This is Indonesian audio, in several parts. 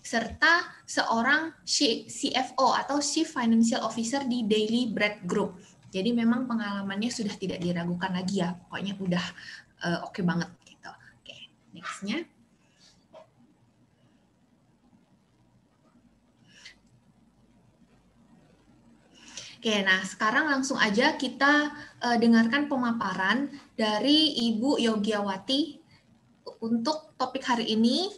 serta seorang CFO atau Chief Financial Officer di Daily Bread Group. Jadi memang pengalamannya sudah tidak diragukan lagi ya, pokoknya udah oke banget gitu. Oke, nextnya. Oke, nah sekarang langsung aja kita dengarkan pemaparan dari Ibu Yogyawati untuk topik hari ini,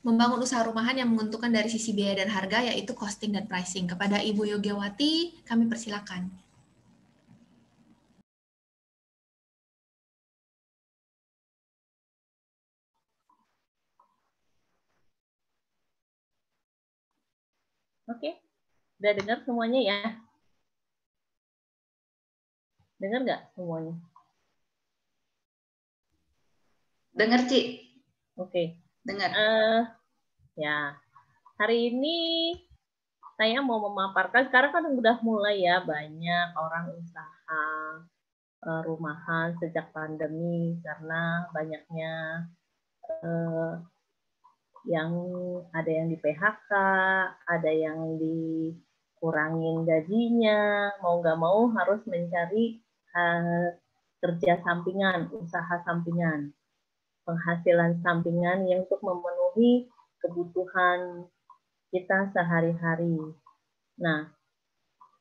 membangun usaha rumahan yang menguntungkan dari sisi biaya dan harga, yaitu costing dan pricing. Kepada Ibu Yogyawati, kami persilakan. Oke, udah dengar semuanya ya? Dengar nggak semuanya? Dengar, Ci. Oke. Dengar. Ya, hari ini saya mau memaparkan, sekarang kan udah mulai ya banyak orang usaha rumahan sejak pandemi karena banyaknya yang ada yang di PHK, ada yang dikurangin gajinya, mau nggak mau harus mencari kerja sampingan, usaha sampingan, penghasilan sampingan yang untuk memenuhi kebutuhan kita sehari-hari. Nah,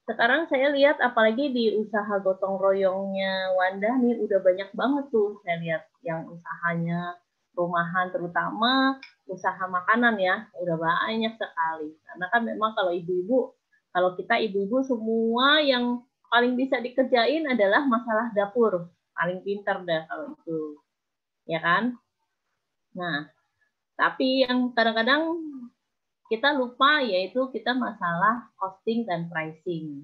sekarang saya lihat apalagi di usaha gotong royongnya Wanda nih udah banyak banget tuh saya lihat yang usahanya rumahan, terutama usaha makanan ya, udah banyak sekali. Karena kan memang kalau ibu-ibu, kalau kita ibu-ibu semua yang paling bisa dikerjain adalah masalah dapur, paling pintar dah kalau itu, ya kan? Nah, tapi yang kadang-kadang kita lupa yaitu kita masalah costing dan pricing.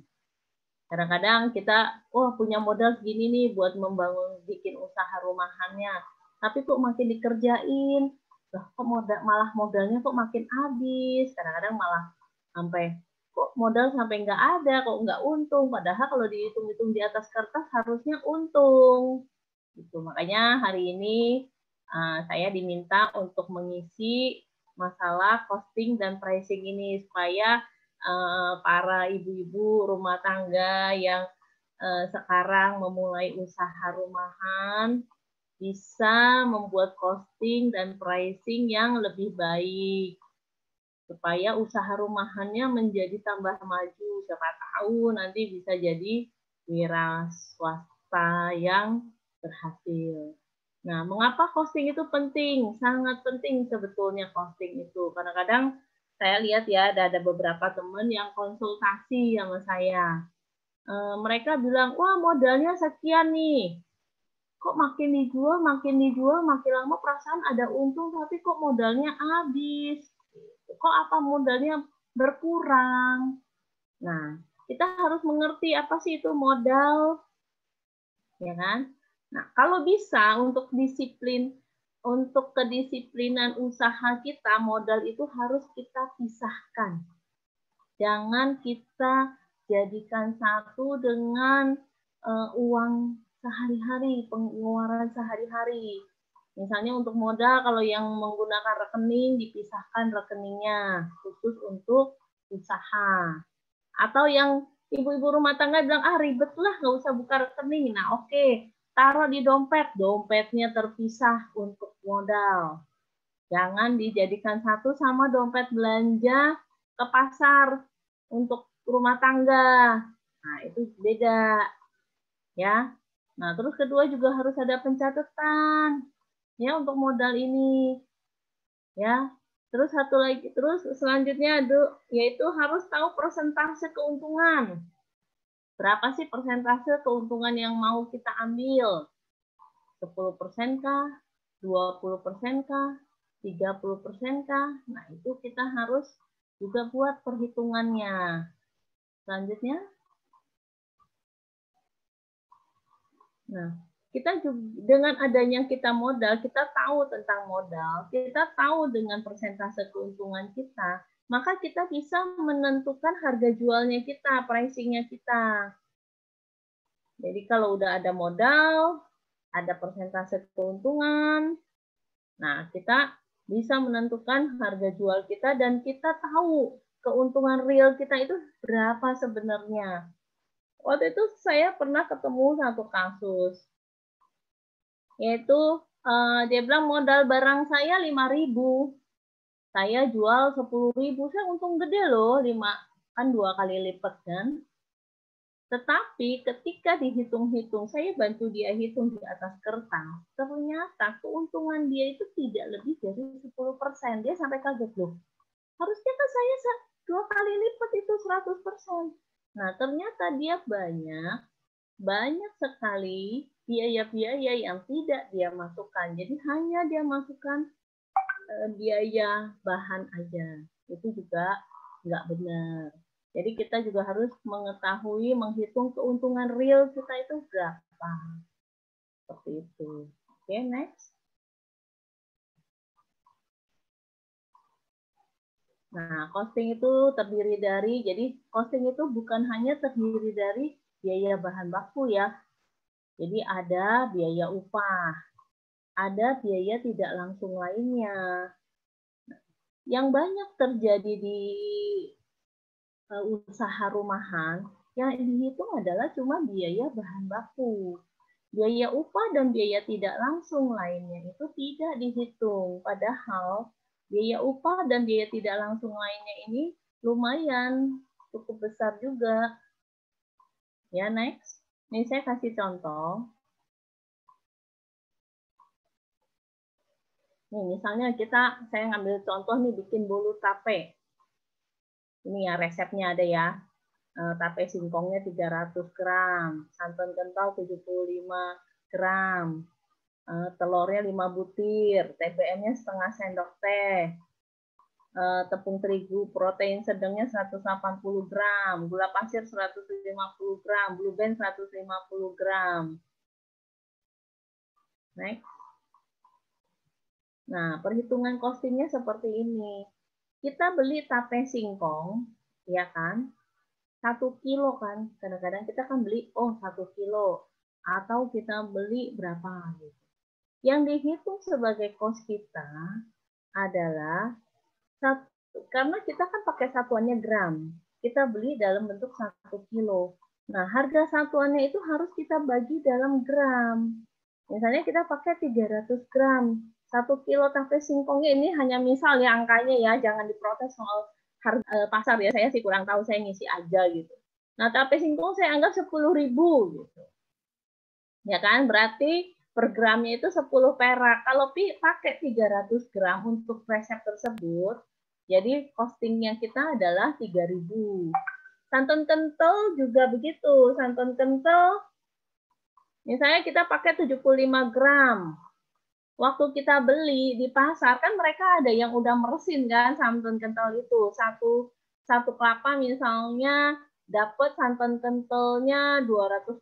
Kadang-kadang kita, punya modal segini nih buat membangun, bikin usaha rumahannya. Tapi kok makin dikerjain, kok malah modalnya kok makin habis. Kadang-kadang malah sampai, kok modal sampai nggak ada, kok nggak untung. Padahal kalau dihitung-hitung di atas kertas harusnya untung. Gitu. Makanya hari ini saya diminta untuk mengisi masalah costing dan pricing ini supaya para ibu-ibu rumah tangga yang sekarang memulai usaha rumahan bisa membuat costing dan pricing yang lebih baik supaya usaha rumahannya menjadi tambah maju. Siapa tahu nanti bisa jadi wira swasta yang berhasil. Nah, mengapa costing itu penting? Sangat penting sebetulnya costing itu. Kadang-kadang saya lihat ya ada beberapa teman yang konsultasi sama saya. Mereka bilang, wah modalnya sekian nih. Kok makin dijual, makin lama perasaan ada untung, tapi kok modalnya habis. Kok apa modalnya berkurang. Nah, kita harus mengerti apa sih itu modal. Ya kan? Nah, kalau bisa untuk disiplin, untuk kedisiplinan usaha kita, modal itu harus kita pisahkan. Jangan kita jadikan satu dengan uang sehari-hari, pengeluaran sehari-hari. Misalnya untuk modal, kalau yang menggunakan rekening, dipisahkan rekeningnya, khusus untuk usaha. Atau yang ibu-ibu rumah tangga bilang, ribet lah, nggak usah buka rekening. Nah, oke. Taruh di dompet, dompetnya terpisah untuk modal. Jangan dijadikan satu sama dompet belanja ke pasar untuk rumah tangga. Nah, itu beda. Ya. Nah, terus kedua juga harus ada pencatatan ya untuk modal ini. Ya. Terus satu lagi, terus selanjutnya yaitu harus tahu persentase keuntungan. Berapa sih persentase keuntungan yang mau kita ambil? 10% kah? 20% kah? 30% kah? Nah, itu kita harus juga buat perhitungannya. Selanjutnya. Nah, kita juga, dengan adanya kita modal, kita tahu tentang modal, kita tahu dengan persentase keuntungan kita, maka kita bisa menentukan harga jualnya kita, pricing-nya kita. Jadi kalau udah ada modal, ada persentase keuntungan, nah kita bisa menentukan harga jual kita dan kita tahu keuntungan real kita itu berapa sebenarnya. Waktu itu saya pernah ketemu satu kasus, yaitu dia bilang modal barang saya 5.000, saya jual 10.000, saya untung gede loh, 5 kan 2 kali lipat kan. Tetapi ketika dihitung-hitung, saya bantu dia hitung di atas kertas, ternyata keuntungan dia itu tidak lebih dari 10%. Dia sampai kaget loh. Harusnya kan saya 2 kali lipat itu 100%. Nah, ternyata dia banyak sekali biaya-biaya yang tidak dia masukkan. Jadi hanya dia masukkan biaya bahan aja. Itu juga nggak benar. Jadi kita juga harus mengetahui, menghitung keuntungan real kita itu berapa. Seperti itu. Oke, next. Nah, costing itu terdiri dari, jadi costing itu bukan hanya terdiri dari biaya bahan baku ya. Jadi ada biaya upah, ada biaya tidak langsung lainnya. Yang banyak terjadi di usaha rumahan, yang dihitung adalah cuma biaya bahan baku. Biaya upah dan biaya tidak langsung lainnya itu tidak dihitung. Padahal biaya upah dan biaya tidak langsung lainnya ini lumayan cukup besar juga. Ya, next. Ini saya kasih contoh. Nih, misalnya saya ngambil contoh nih bikin bolu tape. Ini ya resepnya ada ya. Tape singkongnya 300 gram, santan kental 75 gram, telurnya 5 butir, TBM-nya setengah sendok teh, tepung terigu protein sedangnya 180 gram, gula pasir 150 gram, blue band 150 gram. Next. Nah, perhitungan costingnya seperti ini. Kita beli tape singkong, ya kan? 1 kilo kan, kadang-kadang kita kan beli 1 kilo atau kita beli berapa gitu. Yang dihitung sebagai cost kita adalah karena kita kan pakai satuannya gram, kita beli dalam bentuk 1 kilo. Nah, harga satuannya itu harus kita bagi dalam gram. Misalnya kita pakai 300 gram, 1 kilo tape singkongnya ini hanya misal ya angkanya ya, jangan diprotes soal harga pasar ya, saya sih kurang tahu, saya ngisi aja gitu. Nah, tape singkong saya anggap 10.000 gitu. Ya kan, berarti per gramnya itu 10 perak. Kalau pakai 300 gram untuk resep tersebut, jadi costingnya kita adalah 3.000. Santan kental juga begitu. Santan kental, misalnya kita pakai 75 gram. Waktu kita beli di pasar, kan mereka ada yang udah meresin kan santan kental itu. Satu kelapa misalnya dapat santan kentalnya 250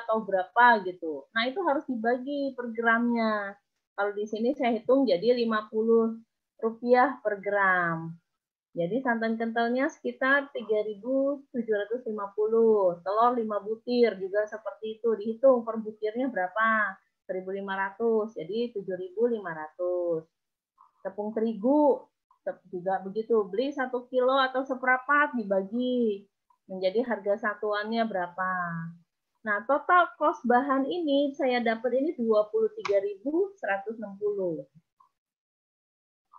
atau berapa gitu. Nah, itu harus dibagi per gramnya. Kalau di sini saya hitung jadi Rp50 per gram. Jadi santan kentalnya sekitar 3.750. Telur 5 butir juga seperti itu. Dihitung per butirnya berapa? 1.500. Jadi 7.500. Tepung terigu juga begitu. Beli 1 kilo atau seperempat dibagi menjadi harga satuannya berapa. Nah, total cost bahan ini saya dapat ini 23.160.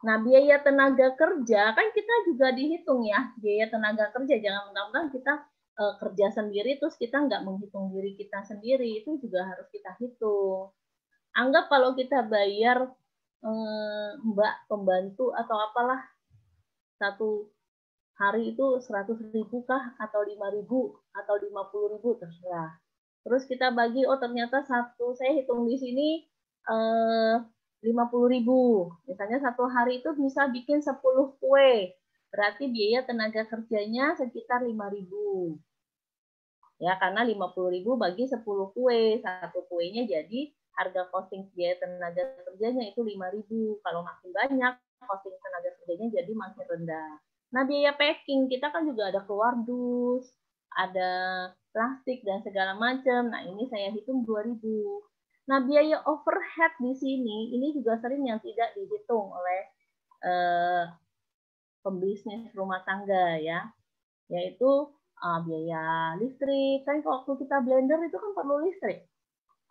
Nah, biaya tenaga kerja kan kita juga dihitung ya, biaya tenaga kerja. Jangan mentang-mentang kita kerja sendiri terus kita nggak menghitung diri kita sendiri, itu juga harus kita hitung. Anggap kalau kita bayar mbak pembantu atau apalah satu hari itu 100.000 kah atau 5.000 atau 50.000 terserah. Terus kita bagi, ternyata saya hitung di sini 50.000. Misalnya satu hari itu bisa bikin 10 kue. Berarti biaya tenaga kerjanya sekitar 5.000. Ya, karena 50.000 bagi 10 kue. Satu kuenya jadi harga costing biaya tenaga kerjanya itu 5.000. Kalau makin banyak, costing tenaga kerjanya jadi makin rendah. Nah, biaya packing kita kan juga ada keluar dus, ada plastik dan segala macam. Nah, ini saya hitung 2.000. Nah, biaya overhead di sini ini juga sering yang tidak dihitung oleh pembisnis rumah tangga ya, yaitu biaya listrik. Kan waktu kita blender itu kan perlu listrik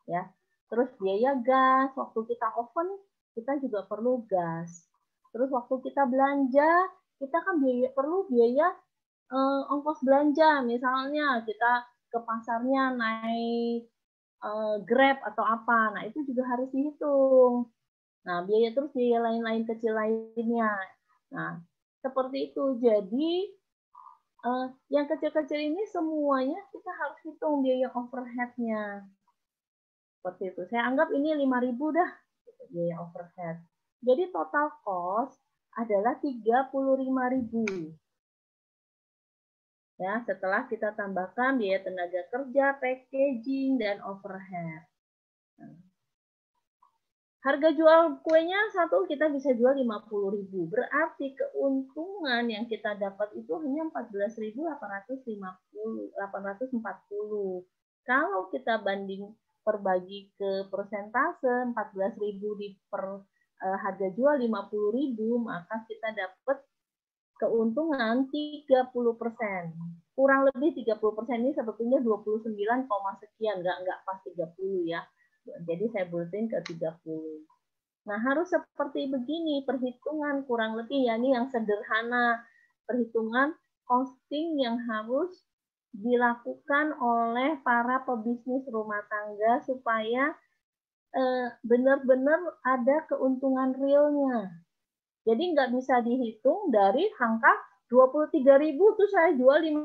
ya. Terus biaya gas, waktu kita oven kita juga perlu gas. Terus waktu kita belanja, kita kan perlu biaya ongkos belanja. Misalnya kita ke pasarnya naik Grab atau apa. Nah, itu juga harus dihitung. Nah, terus biaya lain-lain kecil lainnya. Nah, seperti itu. Jadi yang kecil-kecil ini semuanya kita harus hitung biaya overhead-nya. Seperti itu. Saya anggap ini 5.000 dah biaya overhead. Jadi total cost adalah 35.000. Ya, setelah kita tambahkan biaya tenaga kerja, packaging, dan overhead. Harga jual kuenya satu kita bisa jual 50.000. Berarti keuntungan yang kita dapat itu hanya 14.840. Kalau kita perbagi ke persentase 14.000 harga jual 50.000, maka kita dapat keuntungan 30%. Kurang lebih 30% ini sebetulnya 29, sekian, nggak pas 30 ya. Jadi saya buletin ke 30. Nah, harus seperti begini perhitungan kurang lebih ya, ini yang sederhana. Perhitungan costing yang harus dilakukan oleh para pebisnis rumah tangga supaya benar-benar ada keuntungan realnya. Jadi nggak bisa dihitung dari angka 23.000 tuh saya jual 50.000.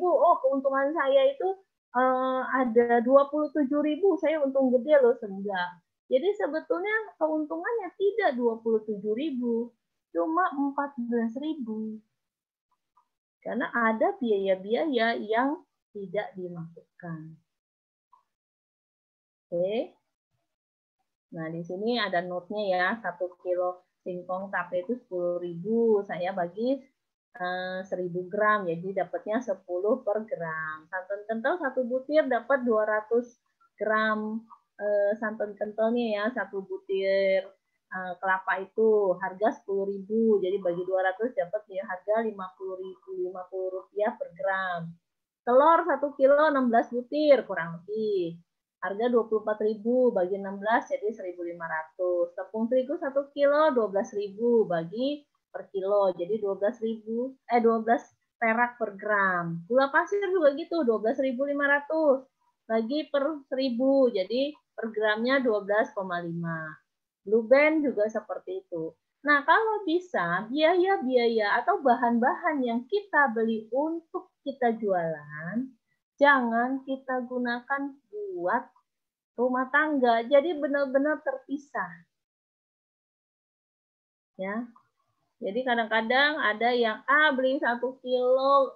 Oh, keuntungan saya itu ada 27.000, saya untung gede loh, enggak. Jadi sebetulnya keuntungannya tidak 27.000, cuma 14.000. Karena ada biaya-biaya yang tidak dimasukkan. Oke. Nah, di sini ada note-nya ya, 1 kilo singkong tape itu 10.000, saya bagi 1.000 gram, jadi dapatnya 10 per gram. Santan kental 1 butir dapat 200 gram santan kentalnya ya, 1 butir kelapa itu harga 10.000, jadi bagi 200 dapat ya harga 50 rupiah per gram. Telur 1 kilo 16 butir kurang lebih. Harga 24.000 bagi 16 jadi 1.500. Tepung terigu 1 kilo 12.000 bagi per kilo jadi 12 perak per gram. Gula pasir juga gitu 12.500 bagi per 1.000 jadi per gramnya 12,5. Blue Band juga seperti itu. Nah, kalau bisa biaya-biaya atau bahan-bahan yang kita beli untuk kita jualan jangan kita gunakan buat rumah tangga. Jadi benar-benar terpisah. Ya. Jadi kadang-kadang ada yang beli 1 kilo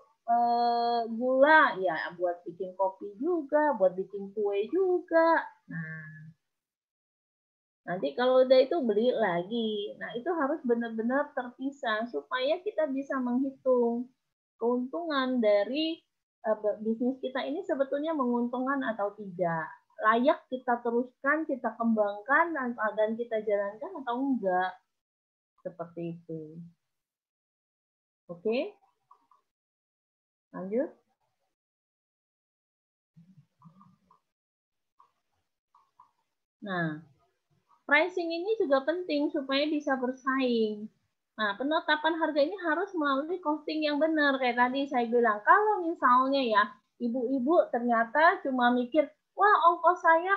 gula, ya buat bikin kopi juga, buat bikin kue juga. Nah, nanti kalau udah itu beli lagi. Nah, itu harus benar-benar terpisah supaya kita bisa menghitung keuntungan dari bisnis kita ini sebetulnya menguntungkan atau tidak. Layak kita teruskan, kita kembangkan, dan kita jalankan atau enggak. Seperti itu. Oke? Lanjut. Nah, pricing ini juga penting supaya bisa bersaing. Nah, penetapan harga ini harus melalui costing yang benar. Kayak tadi saya bilang, kalau misalnya ya, ibu-ibu ternyata cuma mikir, wah ongkos saya,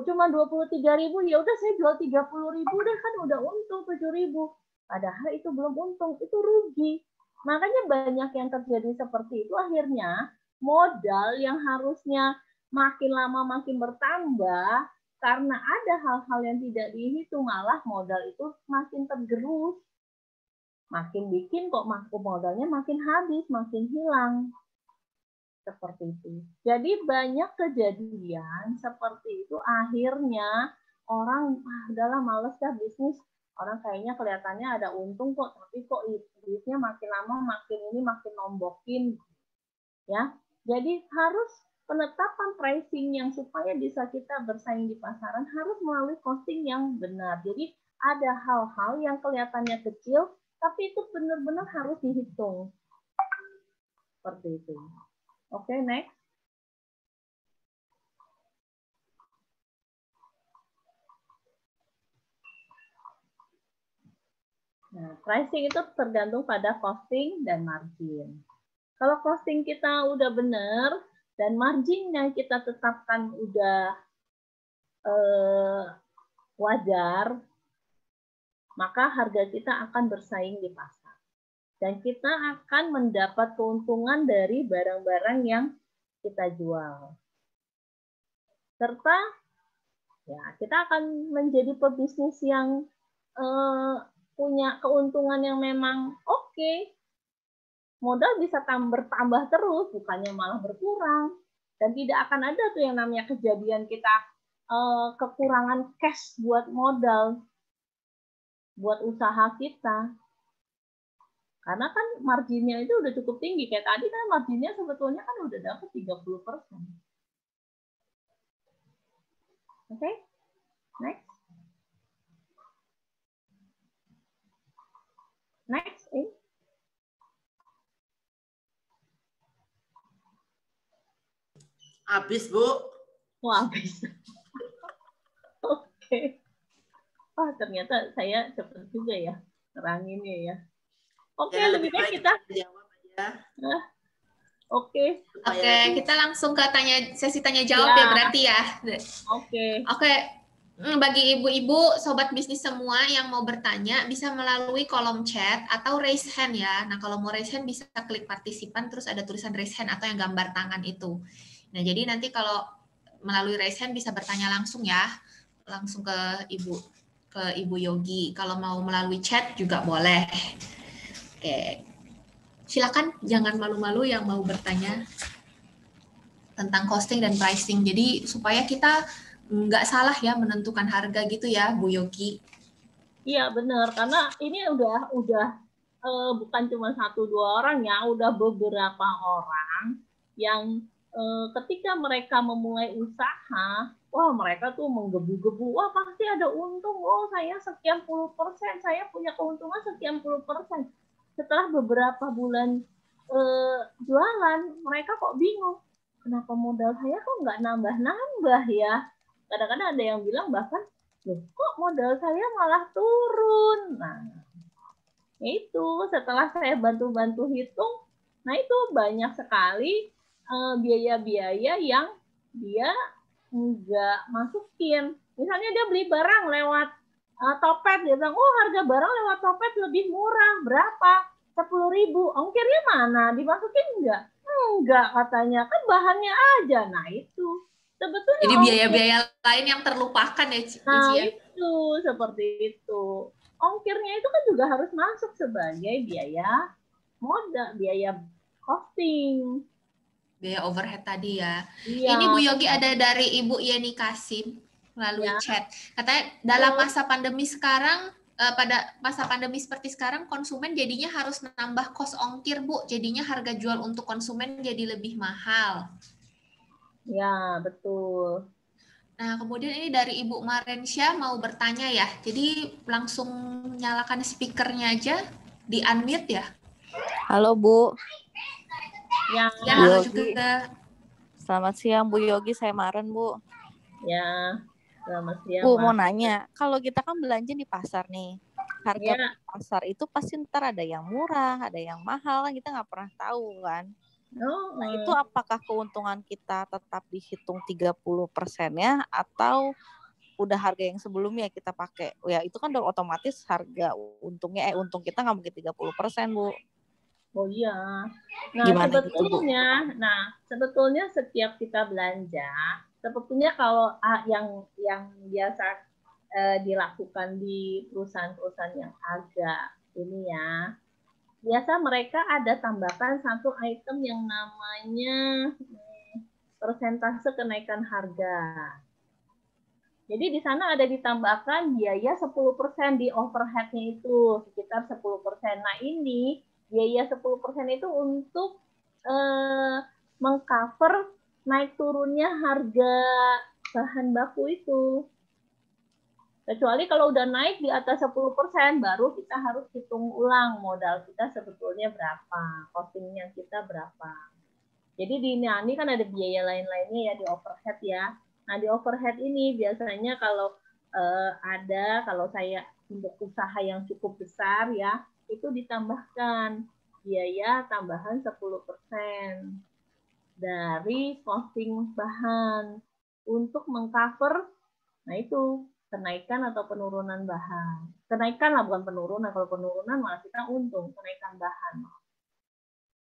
cuma 23.000, ya udah saya jual 30.000 deh, kan udah untung 7.000. Padahal itu belum untung, itu rugi. Makanya banyak yang terjadi seperti itu, akhirnya modal yang harusnya makin lama makin bertambah, karena ada hal-hal yang tidak dihitung, malah modal itu makin tergerus. Makin bikin kok modalnya makin habis, makin hilang. Seperti itu. Jadi banyak kejadian seperti itu, akhirnya orang udahlah males dah bisnis. Orang kayaknya kelihatannya ada untung kok, tapi kok duitnya makin lama makin nombokin. Ya. Jadi harus penetapan pricing yang supaya bisa kita bersaing di pasaran harus melalui costing yang benar. Jadi ada hal-hal yang kelihatannya kecil, tapi itu benar-benar harus dihitung. Seperti itu. Oke, next. Nah, pricing itu tergantung pada costing dan margin. Kalau costing kita udah benar dan marginnya kita tetapkan udah wajar, maka harga kita akan bersaing di pasar. Dan kita akan mendapat keuntungan dari barang-barang yang kita jual. Serta ya kita akan menjadi pebisnis yang punya keuntungan yang memang oke. Modal bisa bertambah terus, bukannya malah berkurang. Dan tidak akan ada tuh yang namanya kejadian kita kekurangan cash buat modal, buat usaha kita. Karena kan marginnya itu udah cukup tinggi. Kayak tadi kan marginnya sebetulnya kan udah dapat 30%. Oke, next. Next, Habis, Bu. Wah, habis. Oke. Wah, ternyata saya cepat juga ya teranginnya ya. Oke, Ya, lebih baik kita jawab aja. Oke. Oke, kita langsung ke sesi tanya jawab ya berarti ya. Oke. Bagi ibu-ibu, sobat bisnis semua yang mau bertanya bisa melalui kolom chat atau raise hand ya. Nah, kalau mau raise hand bisa klik partisipan terus ada tulisan raise hand atau yang gambar tangan itu. Nah, jadi nanti kalau melalui raise hand bisa bertanya langsung ya. Langsung ke Ibu Yogi. Kalau mau melalui chat juga boleh. Oke. Silakan jangan malu-malu yang mau bertanya tentang costing dan pricing. Jadi supaya kita nggak salah ya menentukan harga gitu ya, Bu Yogi. Iya benar, karena ini udah bukan cuma 1-2 orang ya, udah beberapa orang yang ketika mereka memulai usaha, wah mereka tuh menggebu-gebu, wah pasti ada untung, oh saya sekian puluh persen, saya punya keuntungan sekian puluh persen. Setelah beberapa bulan jualan, mereka kok bingung, kenapa modal saya kok nggak nambah-nambah ya? Kadang-kadang ada yang bilang bahkan, loh kok modal saya malah turun? Nah, itu setelah saya bantu-bantu hitung, nah itu banyak sekali biaya-biaya yang dia nggak masukin. Misalnya dia beli barang lewat Topet, dia bilang, oh harga barang lewat Topet lebih murah, berapa? 10.000. Ongkirnya mana? Dimasukin nggak? Enggak katanya, kan bahannya aja. Nah itu. Sebetulnya jadi biaya-biaya lain yang terlupakan ya, Nah itu, seperti itu. Ongkirnya itu kan juga harus masuk sebagai biaya modal, biaya costing. Biaya overhead tadi ya. Iya. Ini Bu Yogi ada dari Ibu Yeni Kasim melalui chat. Katanya dalam masa pandemi sekarang, pada masa pandemi seperti sekarang, konsumen jadinya harus nambah kos ongkir, Bu. Jadinya harga jual untuk konsumen jadi lebih mahal. Ya, betul. Nah, kemudian ini dari Ibu Marensya mau bertanya ya. Jadi langsung nyalakan speakernya aja, di unmute ya. Halo Bu. Ya, halo juga. Selamat siang Bu Yogi, saya Maren Bu. Ya, selamat siang. Bu, mau nanya, kalau kita kan belanja di pasar nih, harga pasar itu pasti ntar ada yang murah, ada yang mahal, kita nggak pernah tahu kan. Nah, itu apakah keuntungan kita tetap dihitung 30%-nya atau udah harga yang sebelumnya kita pakai? Ya itu kan udah otomatis harga untung kita nggak mungkin 30%, Bu. Oh iya. Nah, gimana sebetulnya setiap kita belanja, sebetulnya kalau yang biasa dilakukan di perusahaan-perusahaan yang agak ini ya, biasa mereka ada tambahkan satu item yang namanya persentase kenaikan harga. Jadi di sana ada ditambahkan biaya 10% di overhead-nya itu, sekitar 10%. Nah ini biaya 10% itu untuk mengcover naik turunnya harga bahan baku itu. Kecuali kalau udah naik di atas 10%, baru kita harus hitung ulang modal kita sebetulnya berapa, costingnya kita berapa. Jadi di ini kan ada biaya lain-lainnya ya, di overhead ya. Nah di overhead ini biasanya kalau kalau saya untuk usaha yang cukup besar ya, itu ditambahkan biaya tambahan 10% dari costing bahan untuk mengcover, nah itu kenaikan atau penurunan bahan. Kenaikan lah, bukan penurunan. Kalau penurunan malah kita untung, kenaikan bahan.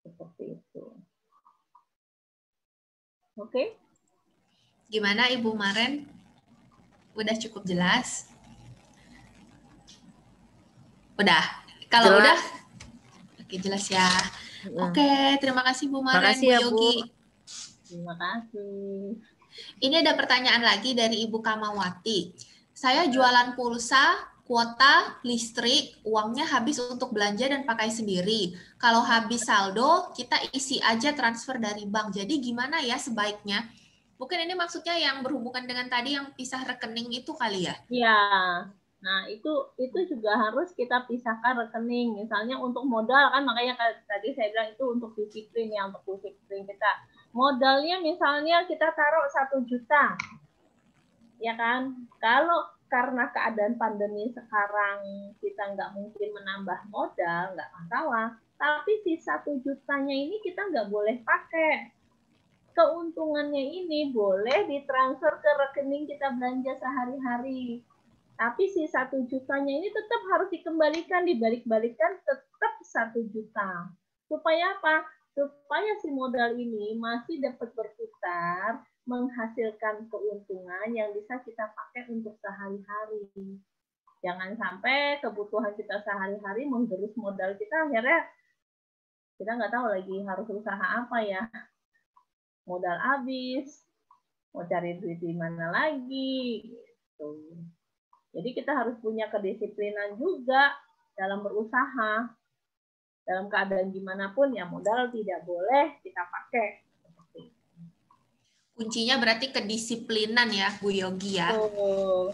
Seperti itu. Oke? Gimana Ibu Maren? Udah cukup jelas? Udah? Kalau Jelas. udah? Oke, jelas ya. Oke, terima kasih Bu Maren, Makasih Bu ya, Yogi. Terima kasih. Ini ada pertanyaan lagi dari Ibu Kamawati. Saya jualan pulsa, kuota, listrik, uangnya habis untuk belanja dan pakai sendiri. Kalau habis saldo, kita isi aja transfer dari bank. Jadi gimana ya sebaiknya? Mungkin ini maksudnya yang berhubungan dengan tadi yang pisah rekening itu kali ya? Iya. Nah, itu juga harus kita pisahkan rekening. Misalnya untuk modal kan, makanya tadi saya bilang itu untuk disiplin ya, untuk disiplin kita. Modalnya misalnya kita taruh 1 juta. Ya kan, kalau karena keadaan pandemi sekarang kita nggak mungkin menambah modal, nggak masalah. Tapi si 1 jutanya ini kita nggak boleh pakai. Keuntungannya ini boleh ditransfer ke rekening kita belanja sehari-hari. Tapi si 1 jutanya ini tetap harus dikembalikan, dibalik-balikkan tetap 1 juta. Supaya apa? Supaya si modal ini masih dapat berputar, menghasilkan keuntungan yang bisa kita pakai untuk sehari-hari. Jangan sampai kebutuhan kita sehari-hari menggerus modal kita, akhirnya kita nggak tahu lagi harus usaha apa ya. Modal habis, mau cari duit di mana lagi. Gitu. Jadi kita harus punya kedisiplinan juga dalam berusaha. Dalam keadaan gimana pun ya modal tidak boleh kita pakai. Kuncinya berarti kedisiplinan ya, Bu Yogi ya. Oh.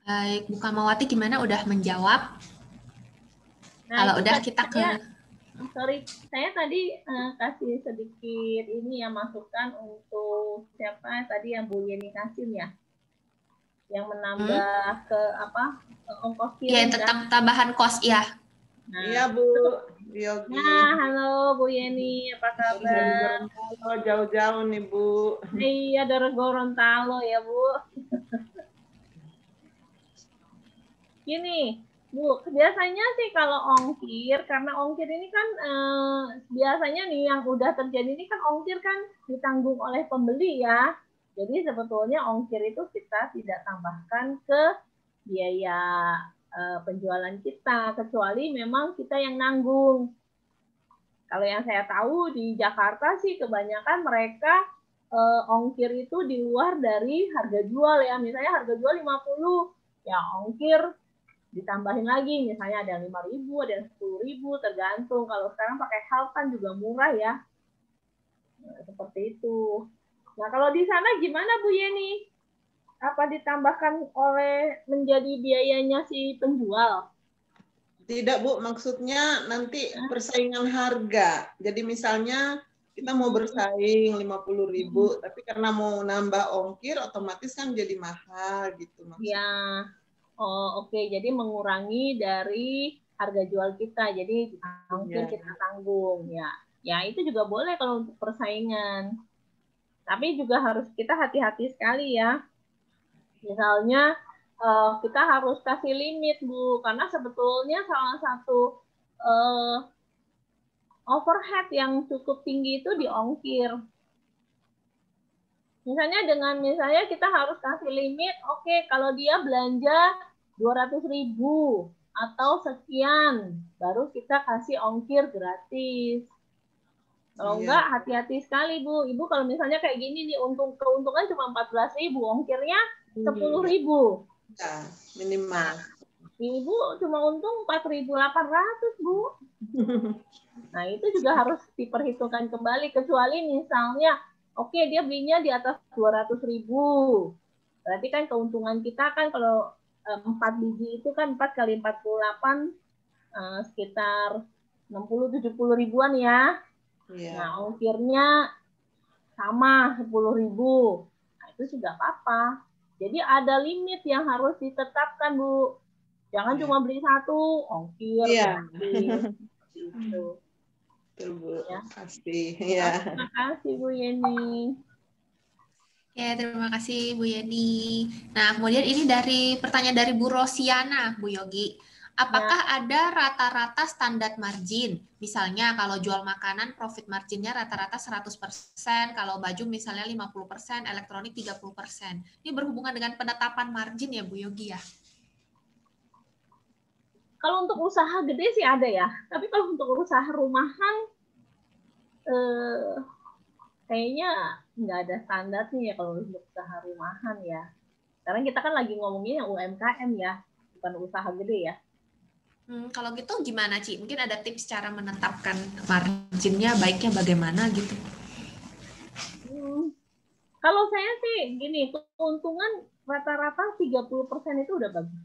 Baik, Bu Kamawati gimana? Udah menjawab? Nah, kalau udah kita ke... Sorry, saya tadi kasih sedikit ini ya, masukan untuk siapa tadi yang Bu Yeni kasih ya. Yang menambah ke apa? Ongkos kirim. Iya, tentang tambahan kos ya. Nah, iya Bu Yogi. Nah, halo Bu Yeni, apa kabar? Halo, jauh-jauh nih Bu. Iya, dari Gorontalo ya Bu. Gini, Bu, biasanya sih kalau ongkir, karena ongkir ini kan biasanya nih yang udah terjadi ini kan ongkir kan ditanggung oleh pembeli ya. Jadi sebetulnya ongkir itu kita tidak tambahkan ke biaya penjualan kita, kecuali memang kita yang nanggung. Kalau yang saya tahu di Jakarta sih kebanyakan mereka ongkir itu di luar dari harga jual ya. Misalnya harga jual 50, ya ongkir ditambahin lagi, misalnya ada yang 5.000, ada yang 10.000, tergantung. Kalau sekarang pakai Half kan juga murah ya. Nah, seperti itu. Nah, kalau di sana gimana Bu Yeni? Apa ditambahkan oleh menjadi biayanya si penjual? Tidak Bu, maksudnya nanti persaingan harga. Jadi misalnya kita mau bersaing 50.000, tapi karena mau nambah ongkir, otomatis kan jadi mahal gitu maksudnya. Ya. Oh, oke. Jadi mengurangi dari harga jual kita. Jadi ongkir kita tanggung ya. Ya, itu juga boleh kalau untuk persaingan. Tapi juga harus kita hati-hati sekali ya. Misalnya kita harus kasih limit Bu, karena sebetulnya salah satu overhead yang cukup tinggi itu di ongkir. Misalnya kita harus kasih limit, oke, kalau dia belanja 200.000 atau sekian, baru kita kasih ongkir gratis. Kalau enggak, hati-hati sekali Bu. Ibu kalau misalnya kayak gini nih, keuntungan cuma 14.000, ongkirnya 10.000. Ya, minimal. Ibu cuma untung 4.800 Bu. Nah itu juga harus diperhitungkan kembali, kecuali misalnya Oke, dia belinya di atas 200.000. Berarti kan keuntungan kita kan kalau 4 biji itu kan 4 kali 48 sekitar 60-70 ribuan ya. Iya. Nah, ongkirnya sama 10.000. Nah, itu sudah apa-apa. Jadi ada limit yang harus ditetapkan, Bu. Jangan cuma beli satu, ongkir. Iya. Gitu. Betul, Bu. Ya. Pasti. Ya. Terima kasih, Bu Yeni. Oke, terima kasih Bu Yeni. Nah, kemudian ini dari pertanyaan dari Bu Rosiana, Bu Yogi. Apakah ada rata-rata standar margin? Misalnya kalau jual makanan profit marginnya rata-rata 100%, kalau baju misalnya 50%, elektronik 30%. Ini berhubungan dengan penetapan margin ya Bu Yogi ya? Kalau untuk usaha gede sih ada ya. Tapi kalau untuk usaha rumahan, kayaknya nggak ada standarnya ya kalau untuk usaha rumahan ya. Sekarang kita kan lagi ngomongin yang UMKM ya, bukan usaha gede ya. Kalau gitu gimana, Ci? Mungkin ada tips cara menetapkan marginnya baiknya bagaimana gitu? Kalau saya sih gini, keuntungan rata-rata 30% itu udah bagus.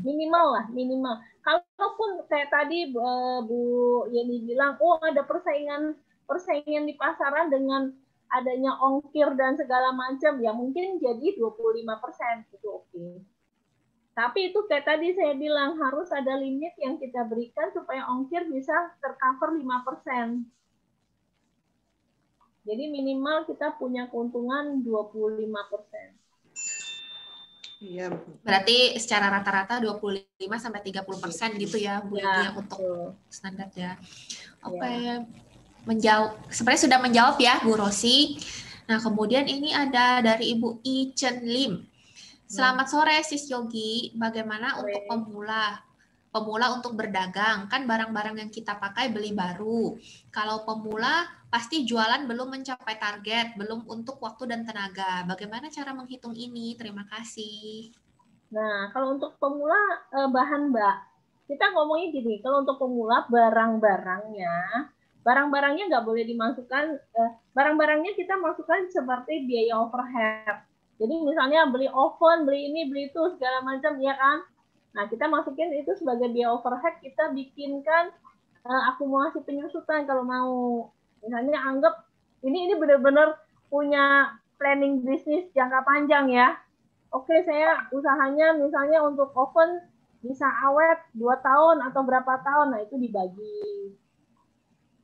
Minimal lah, minimal. Kalaupun kayak tadi Bu Yeni bilang, oh ada persaingan di pasaran dengan adanya ongkir dan segala macam, ya mungkin jadi 25%, itu oke. Tapi itu kayak tadi saya bilang, harus ada limit yang kita berikan supaya ongkir bisa tercover 5%. Jadi minimal kita punya keuntungan 25%. Iya. Berarti secara rata-rata 25-30% gitu ya Bu Yogi ya, untuk standar ya. Oke. Menjawab, sebenarnya sudah menjawab ya Bu Rosi. Nah, kemudian ini ada dari Ibu I Chen Lim. Selamat sore Sis Yogi, bagaimana untuk pemula untuk berdagang? Kan barang-barang yang kita pakai beli baru. Kalau pemula pasti jualan belum mencapai target, belum untuk waktu dan tenaga. Bagaimana cara menghitung ini? Terima kasih. Nah, kalau untuk pemula bahan Mbak, kita ngomongin gini, kalau untuk pemula barang-barangnya nggak boleh dimasukkan, barang-barangnya kita masukkan seperti biaya overhead. Jadi misalnya beli oven, beli ini, beli itu, segala macam, ya kan? Nah, kita masukin itu sebagai biaya overhead, kita bikinkan akumulasi penyusutan kalau mau. Misalnya anggap ini benar-benar punya planning bisnis jangka panjang ya. Oke, saya usahanya misalnya untuk oven bisa awet 2 tahun atau berapa tahun, nah itu dibagi.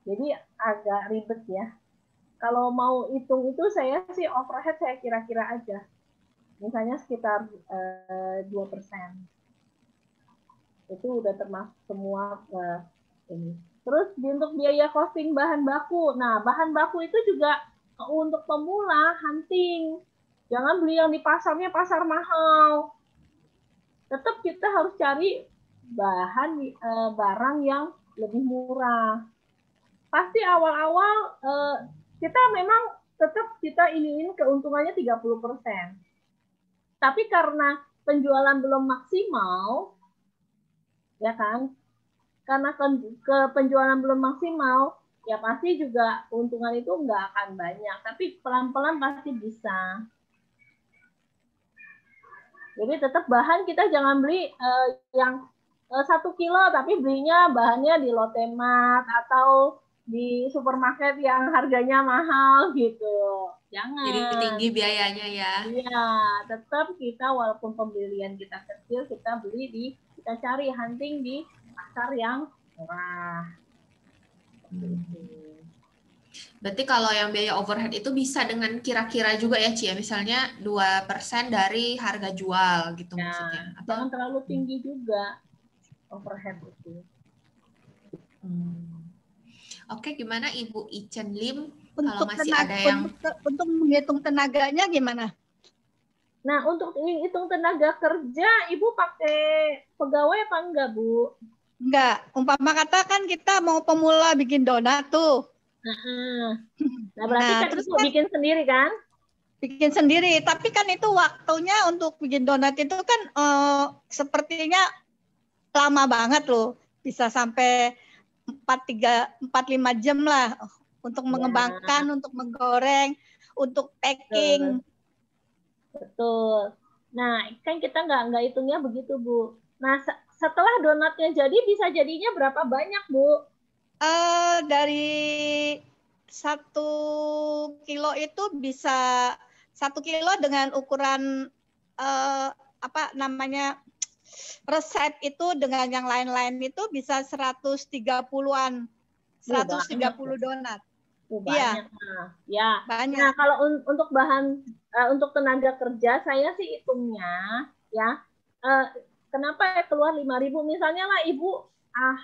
Jadi agak ribet ya. Kalau mau hitung itu saya sih overhead saya kira-kira aja. Misalnya sekitar 2%. Itu udah termasuk semua ini. Terus untuk biaya costing bahan baku. Nah, bahan baku itu juga untuk pemula hunting. Jangan beli yang di pasarnya pasar mahal. Tetap kita harus cari barang yang lebih murah. Pasti awal-awal kita memang tetap kita iniin keuntungannya 30%. Tapi karena penjualan belum maksimal, ya kan? Karena penjualan belum maksimal, ya pasti juga keuntungan itu nggak akan banyak. Tapi pelan-pelan pasti bisa. Jadi tetap bahan kita jangan beli yang 1 kilo, tapi belinya bahannya di Lotte Mart atau di supermarket yang harganya mahal gitu. Jangan. Jadi tinggi biayanya ya. Iya, tetap kita walaupun pembelian kita kecil, kita kita cari hunting di pasar yang murah. Berarti kalau yang biaya overhead itu bisa dengan kira-kira juga ya, Ci, misalnya 2% dari harga jual gitu ya, maksudnya. Atau jangan terlalu tinggi juga overhead itu. Oke, gimana Ibu Ichen Lim? Untuk kalau masih ada yang untuk menghitung tenaganya gimana? Nah, untuk hitung tenaga kerja, Ibu pakai pegawai apa enggak, Bu? Enggak. Umpama katakan kita mau pemula bikin donat tuh. Nah, berarti kan terus bikin sendiri kan? Bikin sendiri, tapi kan itu waktunya untuk bikin donat itu kan sepertinya lama banget loh. Bisa sampai 4-5 jam lah untuk Ya. mengembangkan, untuk menggoreng, untuk packing. Betul. Nah, kan kita nggak hitungnya begitu, Bu. Nah, setelah donatnya jadi, bisa jadinya berapa banyak, Bu? Dari 1 kilo itu bisa 1 kilo dengan ukuran apa namanya resep itu dengan yang lain-lain itu bisa 130-an, 130 donat. Banyak. Ya. Banyak. Nah, kalau untuk bahan untuk tenaga kerja saya sih hitungnya ya. Kenapa keluar 5.000? Misalnya lah Ibu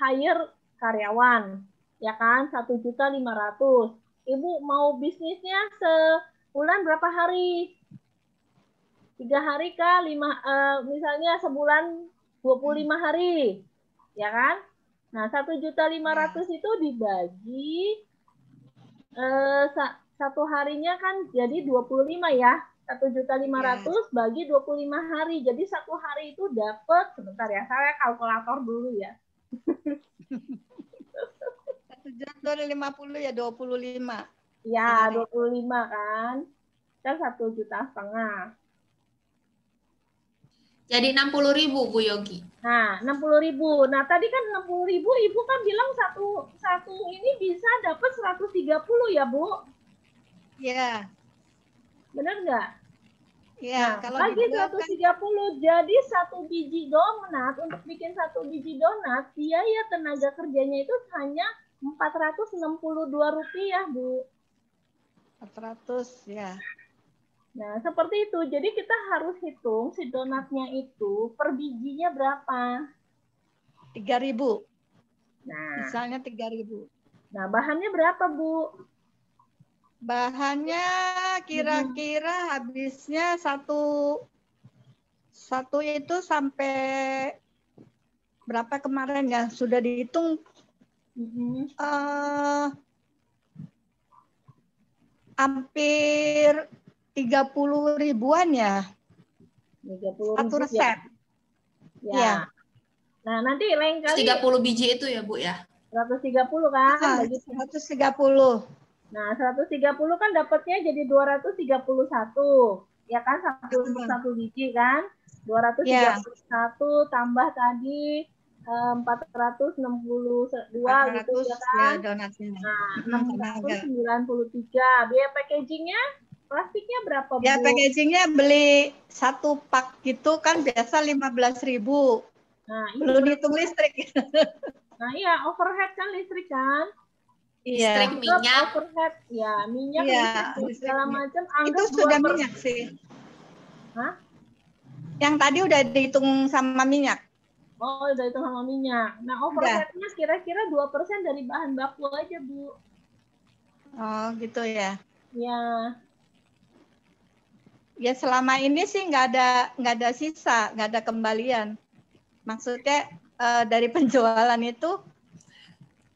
hire karyawan, ya kan, 1.500.000. Ibu mau bisnisnya sebulan berapa hari? 3 hari kah? 5 misalnya sebulan 25 hari. Ya kan? Nah, 1.500.000 itu dibagi satu harinya kan jadi 25 ya. 1.500.000 bagi 25 hari. Jadi satu hari itu dapat, sebentar ya, saya kalkulator dulu ya. 1.50 ya 25. Ya, 25 kan. Kan 1,5 juta. Jadi 60.000 Bu Yogi. Nah, 60.000. Nah, tadi kan 60.000 Ibu kan bilang satu ini bisa dapat 130 ya, Bu? Iya. Benar nggak? Iya, Nah, kalau bagi dijual 130 jadi 1 biji donat, untuk bikin 1 biji donat, biaya tenaga kerjanya itu hanya Rp462, Bu. 400 ya. Nah, seperti itu. Jadi kita harus hitung si donatnya itu per bijinya berapa. 3.000. Nah, Misalnya 3.000. Nah, bahannya berapa, Bu? Bahannya kira-kira habisnya satu itu sampai berapa kemarin ya? Sudah dihitung hampir 30.000-an ya. 30.000 satu resep. Ya. Nah, nanti lain kali 30 biji itu ya, Bu ya. 130 kan? 130. Nah, 130 kan dapatnya jadi 231. Ya kan, satu biji kan? 231 tambah tadi 462 gitu ya kan? Nah, 693. Biaya packagingnya, plastiknya berapa, Bu? Ya, packagingnya beli 1 pak gitu kan biasa 15.000. Nah, belum hitung listrik. Nah, iya, overhead kan listrik kan? Iya. Listrik, minyak. Overhead, ya, minyak, iya, listrik, segala macam. Itu sudah minyak sih. Hah? Yang tadi udah dihitung sama minyak. Oh, udah hitung sama minyak. Nah, overheadnya kira-kira 2% dari bahan baku aja, Bu. Oh, gitu ya. Ya. Ya, selama ini sih nggak ada sisa, nggak ada kembalian. Maksudnya dari penjualan itu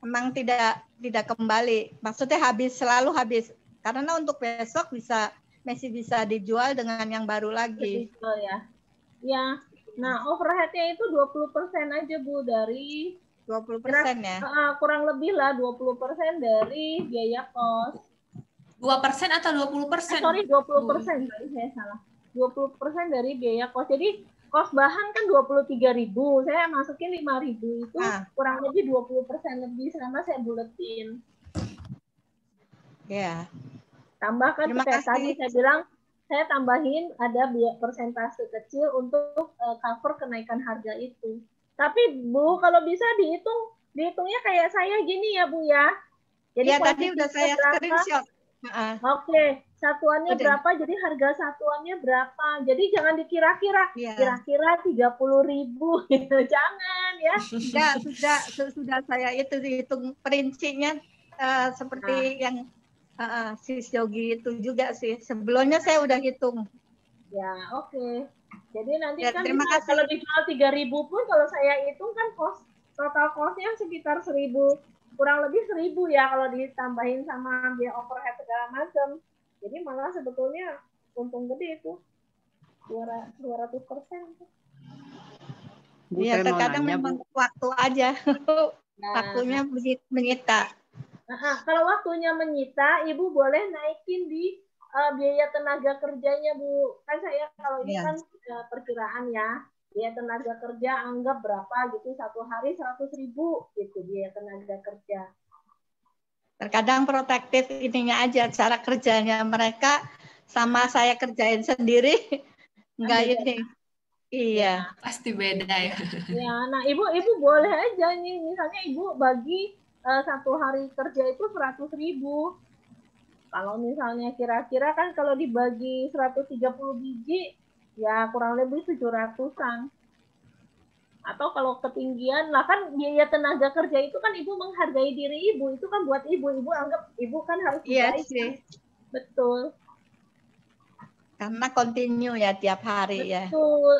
memang tidak kembali. Maksudnya selalu habis. Karena untuk besok masih bisa dijual dengan yang baru lagi. Dijual ya. Ya. Nah, overheadnya itu 20% aja, Bu, dari 20% ya. Kurang lebih lah 20% dari biaya kos. 2% atau 20%? Sorry, 20%. Tadi saya salah. 20% dari biaya kos. Jadi kos bahan kan 23.000. Saya masukin 5.000 itu kurang lebih 20% lebih sama saya buletin. Ya. Tambahkan kayak tadi saya bilang, saya tambahin ada persentase kecil untuk cover kenaikan harga itu. Tapi Bu, kalau bisa dihitungnya kayak saya gini ya Bu ya. Jadi ya tadi udah saya screenshot. Oke, satuannya berapa? Jadi harga satuannya berapa? Jadi jangan dikira-kira. Kira-kira 30.000 gitu. Jangan ya. Sudah saya itu dihitung perincinya seperti yang si Yogi itu juga sih. Sebelumnya saya udah hitung. Ya, oke. Jadi nanti ya, kan bisa, kalau dijual 3.000 pun kalau saya hitung kan total cost-nya sekitar 1.000. Kurang lebih 1.000 ya kalau ditambahin sama biaya overhead segala macam. Jadi malah sebetulnya untung gede itu 200%. Iya, terkadang memang waktu aja. Waktunya menyita. Kalau waktunya menyita, Ibu boleh naikin di biaya tenaga kerjanya, Bu. Kan saya kalau ini kan perkiraan ya. Biaya tenaga kerja anggap berapa gitu, satu hari 100.000 gitu biaya tenaga kerja. Terkadang protektif ininya aja, cara kerjanya mereka sama saya kerjain sendiri. Enggak ini. Iya. Pasti beda ya. Ya, nah Ibu boleh aja nih, misalnya Ibu bagi satu hari kerja itu 100.000. Kalau misalnya kira-kira kan kalau dibagi 130 biji, ya kurang lebih 700-an. Atau kalau ketinggian, lah kan biaya tenaga kerja itu kan Ibu menghargai diri Ibu, itu kan buat Ibu anggap Ibu kan harus Iya baik. sih. Betul. Karena kontinu ya tiap hari ya. Betul.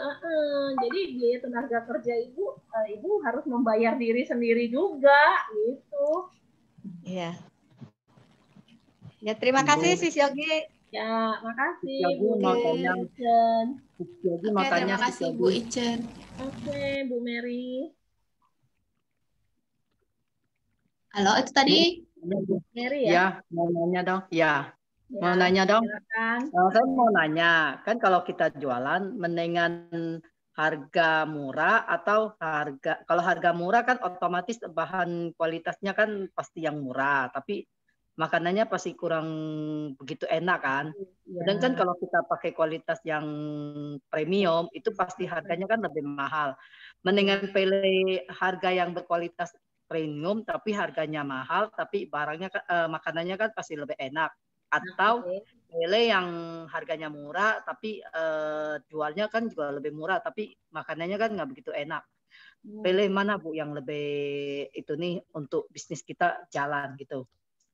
Jadi biaya tenaga kerja Ibu harus membayar diri sendiri juga, gitu. Iya. Ya terima kasih Sis Yogi. Ya, makasih Yogi Bu mau tanya. Icen. Yogi Oke, mau tanya. terima kasih Bu Icen. Oke, Bu Mary. Halo, itu tadi Mary ya? Ya, mau nanya dong. Ya, Ya, mau nanya dong. silakan. Saya mau nanya, kan kalau kita jualan mendingan harga murah atau kalau harga murah kan otomatis bahan kualitasnya kan pasti yang murah, tapi makanannya pasti kurang begitu enak kan. Ya. Sedangkan kalau kita pakai kualitas yang premium itu pasti harganya kan lebih mahal. Mendingan pilih harga yang berkualitas premium tapi harganya mahal tapi barangnya makanannya kan pasti lebih enak. Atau pilih yang harganya murah tapi jualnya kan juga lebih murah tapi makanannya kan nggak begitu enak. Pilih mana Bu yang lebih itu nih untuk bisnis kita jalan gitu.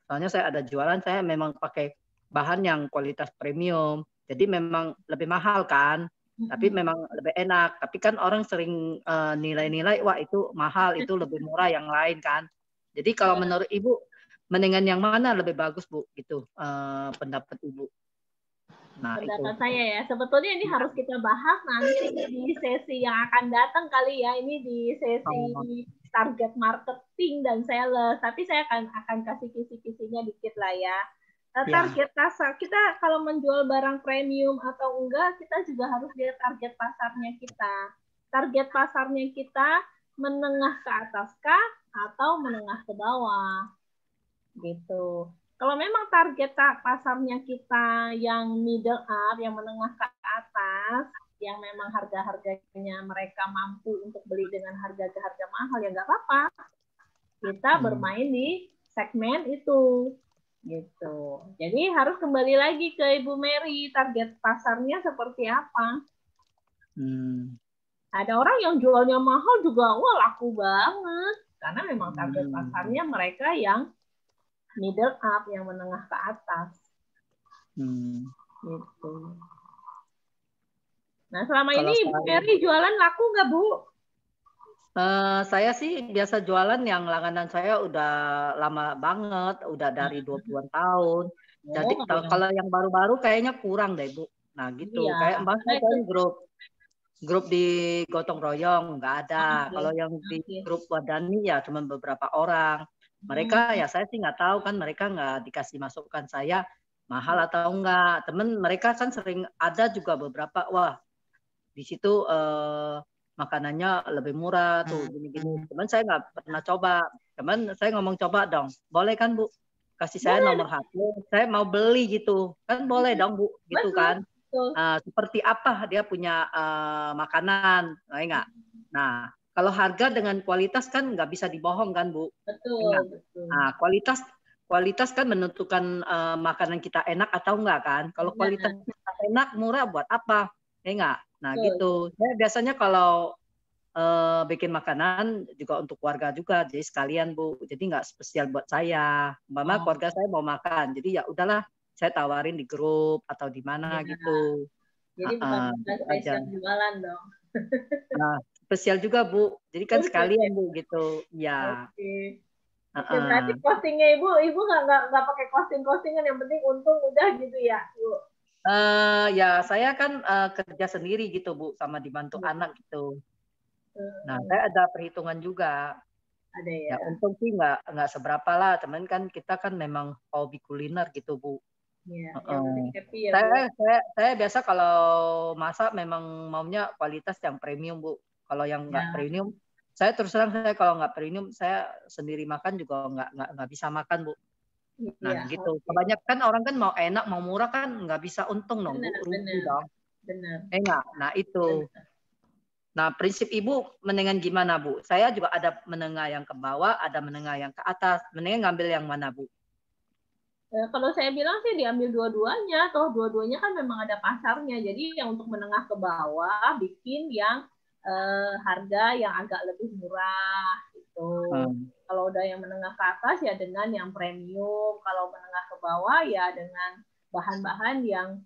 Soalnya saya ada jualan, saya memang pakai bahan yang kualitas premium. Jadi memang lebih mahal kan, tapi memang lebih enak. Tapi kan orang sering nilai-nilai, wah itu mahal, itu lebih murah yang lain kan. Jadi kalau menurut Ibu, mendingan yang mana lebih bagus Bu? Gitu pendapat Ibu. Nah, pendapat itu. saya ya, sebetulnya ini harus kita bahas nanti di sesi yang akan datang kali ya. Ini di sesi target marketing dan sales. Tapi saya akan kasih kisi-kisinya dikit lah ya. Target pasar kita kalau menjual barang premium atau enggak, kita juga harus lihat target pasarnya kita. Target pasarnya kita menengah ke atas kah atau menengah ke bawah, gitu. Kalau memang target pasarnya kita yang middle up, yang menengah ke atas, yang memang harga-harganya mereka mampu untuk beli dengan harga-harga mahal, ya nggak apa-apa. Kita bermain di segmen itu. Gitu. Jadi harus kembali lagi ke Ibu Mary, target pasarnya seperti apa. Ada orang yang jualnya mahal juga, wah laku banget. Karena memang target pasarnya mereka yang middle up, yang menengah ke atas. Gitu. Nah, selama ini Ibu Mary jualan laku nggak, Bu? Saya sih biasa jualan yang langganan saya udah lama banget, udah dari 20-an tahun. Jadi kalau yang baru-baru kayaknya kurang deh, Bu. Nah, gitu. Iya. Kayak Mbak saya kan grup di gotong royong nggak ada. Kalau yang di grup Wadani ya cuma beberapa orang. Mereka ya saya sih nggak tahu kan, mereka nggak dikasih masukan saya mahal atau enggak. Temen mereka kan sering ada juga beberapa, wah di situ makanannya lebih murah tuh gini-gini. Cuman saya nggak pernah coba. Cuman saya ngomong coba dong. Boleh kan Bu? Kasih saya nomor HP. Saya mau beli gitu. Kan boleh dong Bu, gitu kan. Seperti apa dia punya makanan, enggak? Nah, kalau harga dengan kualitas kan nggak bisa dibohong kan Bu? Betul. Nah, kualitas kan menentukan makanan kita enak atau enggak kan? Kalau kualitasnya enak, murah buat apa? Enggak. Nah, gitu. Saya biasanya kalau bikin makanan juga untuk keluarga juga, jadi sekalian Bu. Jadi nggak spesial buat saya. Mama keluarga saya mau makan, jadi ya udahlah. Saya tawarin di grup atau di mana gitu. Jadi bukan spesial jualan dong. Nah, spesial juga Bu. Jadi kan sekalian Bu gitu. Ya. Oke, berarti postingnya Ibu nggak pakai postingan, yang penting untung udah gitu ya, Bu. Ya saya kan kerja sendiri gitu Bu, sama dibantu anak gitu. Nah, saya ada perhitungan juga. Ada ya. Ya untung sih nggak seberapa lah, teman kan kita kan memang hobi kuliner gitu Bu. Iya, yang penting happy ya Bu. Saya biasa kalau masak memang maunya kualitas yang premium Bu. Kalau yang nggak premium, saya terus terang saya kalau nggak premium saya sendiri makan juga nggak bisa makan Bu. Nah gitu. Kebanyakan orang kan mau enak mau murah kan nggak bisa untung dong Bu, rugi dong. Benar. Enggak. Nah itu. Nah, prinsip Ibu mendingan gimana, Bu? Saya juga ada menengah yang ke bawah, ada menengah yang ke atas. Mendingan ngambil yang mana, Bu? Kalau saya bilang sih diambil dua-duanya, toh dua-duanya kan memang ada pasarnya. Jadi yang untuk menengah ke bawah bikin yang harga yang agak lebih murah gitu. Kalau udah yang menengah ke atas ya dengan yang premium. Kalau menengah ke bawah ya dengan bahan-bahan yang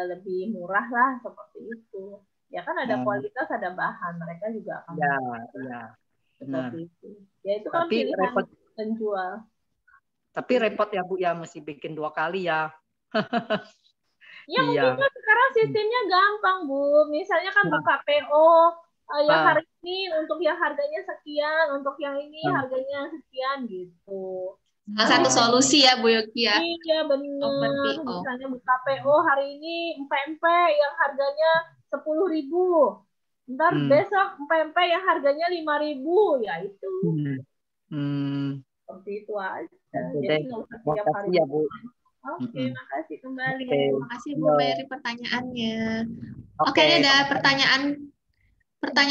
lebih murah lah seperti itu. Ya kan ada kualitas, ada bahan. Mereka juga akan benar. itu. Ya itu kan pilihan penjual. Tapi repot ya Bu ya, mesti bikin 2 kali ya. Ya mungkin kan sekarang sistemnya gampang Bu. Misalnya kan buka PO, yang hari ini untuk yang harganya sekian, untuk yang ini harganya sekian gitu. Salah satu solusi ya Bu Yogi ya. Iya benar. Misalnya buka PO hari ini empek-empek yang harganya 10.000. Ntar besok empek-empek yang harganya 5.000, ya itu. Seperti itu aja. Jadi nggak usah tiap hari ya Bu. Oke, makasih kembali. Terima kasih Bu Mary pertanyaannya. Oke, ada pertanyaan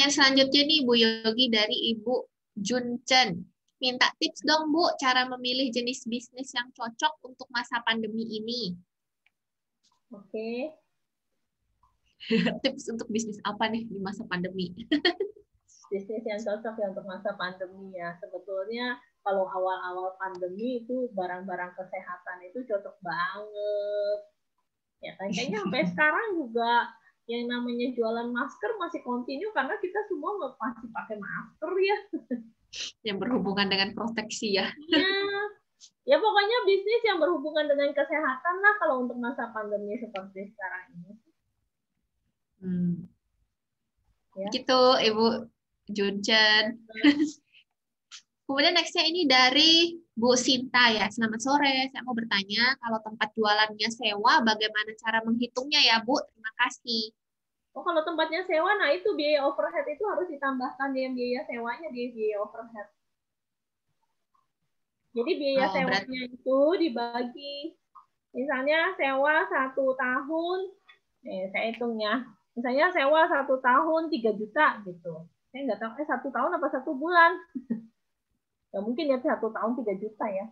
selanjutnya nih Bu Yogi dari Ibu Juncen. Minta tips dong Bu, cara memilih jenis bisnis yang cocok untuk masa pandemi ini. Oke. Tips untuk bisnis apa nih di masa pandemi? Bisnis yang cocok ya untuk masa pandemi ya. Sebetulnya kalau awal-awal pandemi itu barang-barang kesehatan itu cocok banget. Ya kan kayaknya sampai sekarang juga yang namanya jualan masker masih kontinu karena kita semua masih pakai masker ya. Yang berhubungan dengan proteksi ya. Ya pokoknya bisnis yang berhubungan dengan kesehatan lah kalau untuk masa pandemi seperti sekarang ini. Ya. Gitu Ibu Juncen. Kemudian nextnya ini dari Bu Sinta ya. Selamat sore, saya mau bertanya kalau tempat jualannya sewa, bagaimana cara menghitungnya ya Bu? Terima kasih. Oh kalau tempatnya sewa, nah itu biaya overhead itu harus ditambahkan yang biaya sewanya di biaya overhead. Jadi biaya sewanya itu dibagi, misalnya sewa 1 tahun, saya hitung ya. Misalnya sewa 1 tahun 3 juta gitu. Saya nggak tahu 1 tahun apa 1 bulan. Ya mungkin ya 1 tahun 3 juta ya.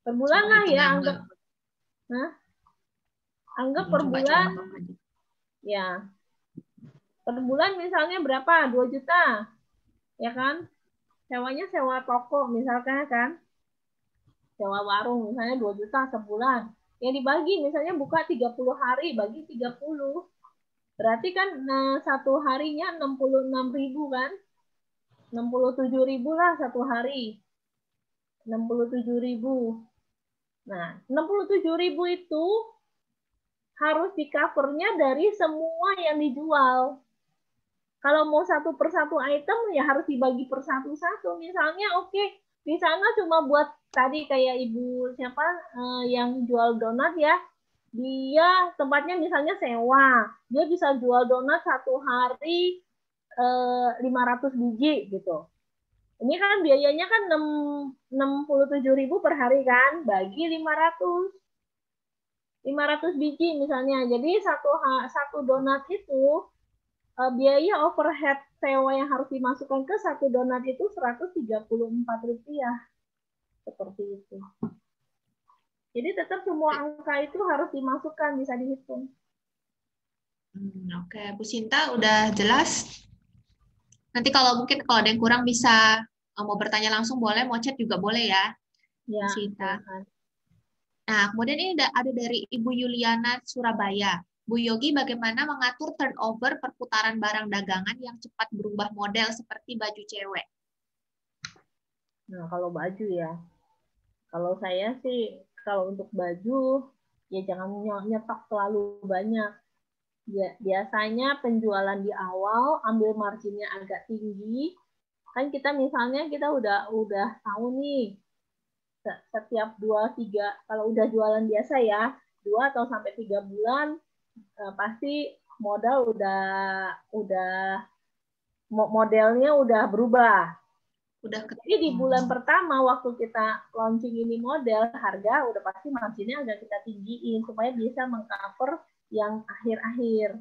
Per bulan lah ya anggap. Anggap per bulan. Ya. Per bulan misalnya berapa? 2 juta. Ya kan? Sewanya sewa toko misalkan kan. Sewa warung misalnya 2 juta sebulan. Yang dibagi misalnya buka 30 hari bagi 30. Berarti kan 1 harinya 66.000 kan? 67.000 lah 1 hari. 67.000. Nah, 67.000 itu harus di-covernya dari semua yang dijual. Kalau mau 1 per 1 item ya harus dibagi per 1-1. Misalnya di sana cuma buat tadi kayak Ibu siapa yang jual donat ya. Dia tempatnya misalnya sewa. Dia bisa jual donat 1 hari 500 biji gitu. Ini kan biayanya kan 67.000 per hari kan, bagi 500 biji misalnya. Jadi satu donat itu biaya overhead sewa yang harus dimasukkan ke 1 donat itu Rp134. Seperti itu. Jadi tetap semua angka itu harus dimasukkan, bisa dihitung. Oke, Bu Sinta udah jelas. Nanti kalau ada yang kurang bisa mau bertanya langsung boleh, mau chat juga boleh ya. Ya, Bu Sinta. Nah, kemudian ini ada dari Ibu Yuliana Surabaya. Bu Yogi, bagaimana mengatur turnover perputaran barang dagangan yang cepat berubah model seperti baju cewek? Nah, kalau baju ya. Kalau saya sih, kalau untuk baju, ya jangan nyetok terlalu banyak. Ya, biasanya penjualan di awal ambil marginnya agak tinggi, Kan kita misalnya kita udah tahu nih setiap 2-3 kalau udah jualan biasa ya 2 atau sampai 3 bulan pasti modal udah modelnya udah berubah. Jadi di bulan pertama waktu kita launching ini model harga udah pasti marginnya agak kita tinggiin supaya bisa mengcover yang akhir-akhir.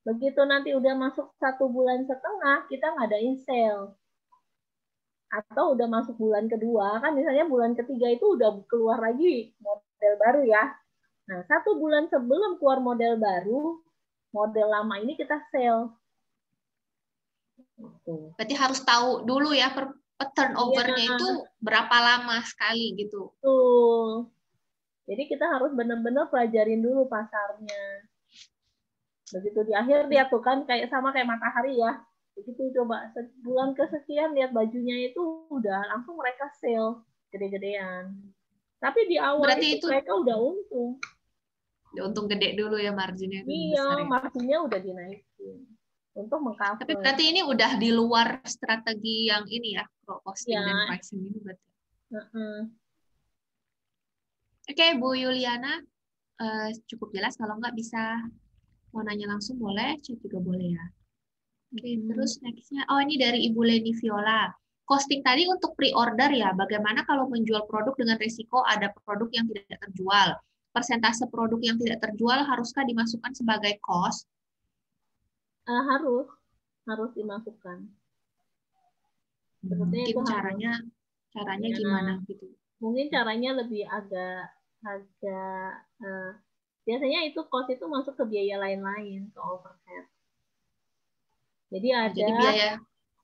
Begitu nanti udah masuk 1 bulan setengah kita ngadain sale. Atau udah masuk bulan kedua, kan misalnya bulan ketiga itu udah keluar lagi model baru ya. Nah, 1 bulan sebelum keluar model baru, model lama ini kita sell. Berarti harus tahu dulu ya turnover-nya itu berapa lama sekali gitu. Betul. Jadi kita harus benar-benar pelajarin dulu pasarnya. Begitu di akhir dia tuh kan sama kayak matahari ya. Begitu coba bulan kesekian lihat bajunya itu udah langsung mereka sale gede-gedean. Tapi di awal itu mereka udah untung. Untung gede dulu ya marginnya. Iya, marginnya udah dinaikin untuk mengcover. Tapi berarti ini udah di luar strategi yang ini ya, costing dan pricing ini berarti. Oke, Bu Yuliana, cukup jelas. Kalau nggak bisa mau nanya langsung boleh, chat juga boleh ya. Oke, terus nextnya, ini dari Ibu Leni Viola. Costing tadi untuk pre-order ya, bagaimana kalau menjual produk dengan risiko ada produk yang tidak terjual? Persentase produk yang tidak terjual haruskah dimasukkan sebagai cost? Harus dimasukkan. Mungkin caranya gimana gitu? Mungkin caranya lebih agak biasanya itu cost itu masuk ke biaya lain-lain, ke overhead. Jadi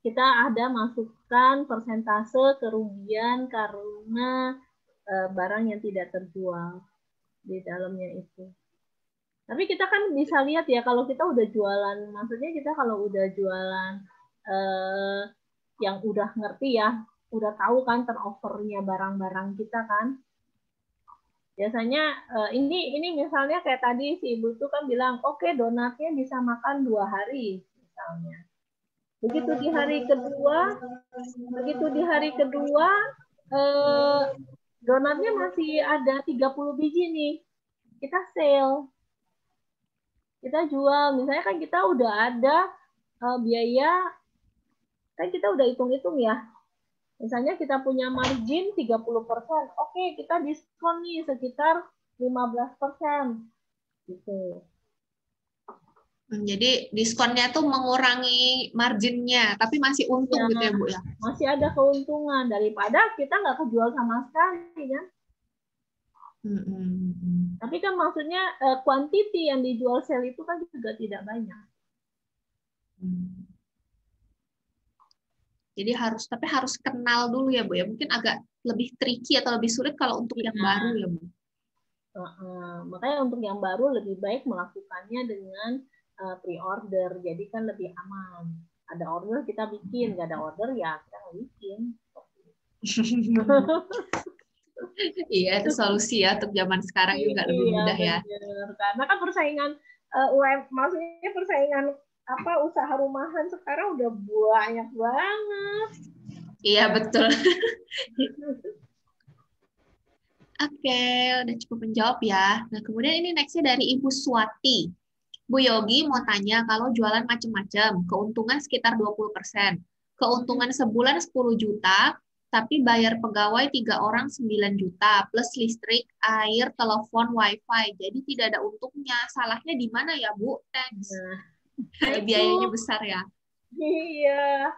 kita ada masukkan persentase kerugian karena barang yang tidak terjual di dalamnya itu. Tapi kita kan bisa lihat ya kalau kita udah jualan, maksudnya kita kalau udah jualan yang udah ngerti ya, udah tahu kan turnover-nya barang-barang kita kan. Biasanya ini misalnya kayak tadi si Ibu tuh kan bilang, oke, donatnya bisa makan 2 hari misalnya. Begitu di hari kedua donatnya masih ada 30 biji nih. Kita sale. Kita jual. Misalnya kan kita udah ada biaya, kan kita udah hitung-hitung ya. Misalnya kita punya margin 30%. Oke, kita diskon nih sekitar 15%. Gitu. Jadi diskonnya tuh mengurangi marginnya, tapi masih untung gitu ya Bu ya? Masih ada keuntungan daripada kita nggak kejual sama sekali kan? Tapi kan maksudnya quantity yang dijual sale itu kan juga tidak banyak. Jadi harus kenal dulu ya Bu ya. Mungkin agak lebih tricky atau lebih sulit kalau untuk yang baru ya Bu. Makanya untuk yang baru lebih baik melakukannya dengan pre-order, jadi kan lebih aman. Ada order kita bikin, nggak ada order ya kita nggak bikin. Iya, itu solusi ya untuk zaman sekarang juga lebih mudah ya. Karena kan persaingan maksudnya persaingan usaha rumahan sekarang udah banyak banget. Iya betul. Oke, udah cukup menjawab ya. Nah kemudian ini nextnya dari Ibu Swati. Bu Yogi mau tanya, kalau jualan macam-macam, keuntungan sekitar 20%, keuntungan sebulan 10 juta, tapi bayar pegawai 3 orang 9 juta, plus listrik, air, telepon, wifi, jadi tidak ada untungnya. Salahnya di mana ya Bu? Thanks. Biayanya besar ya? Iya.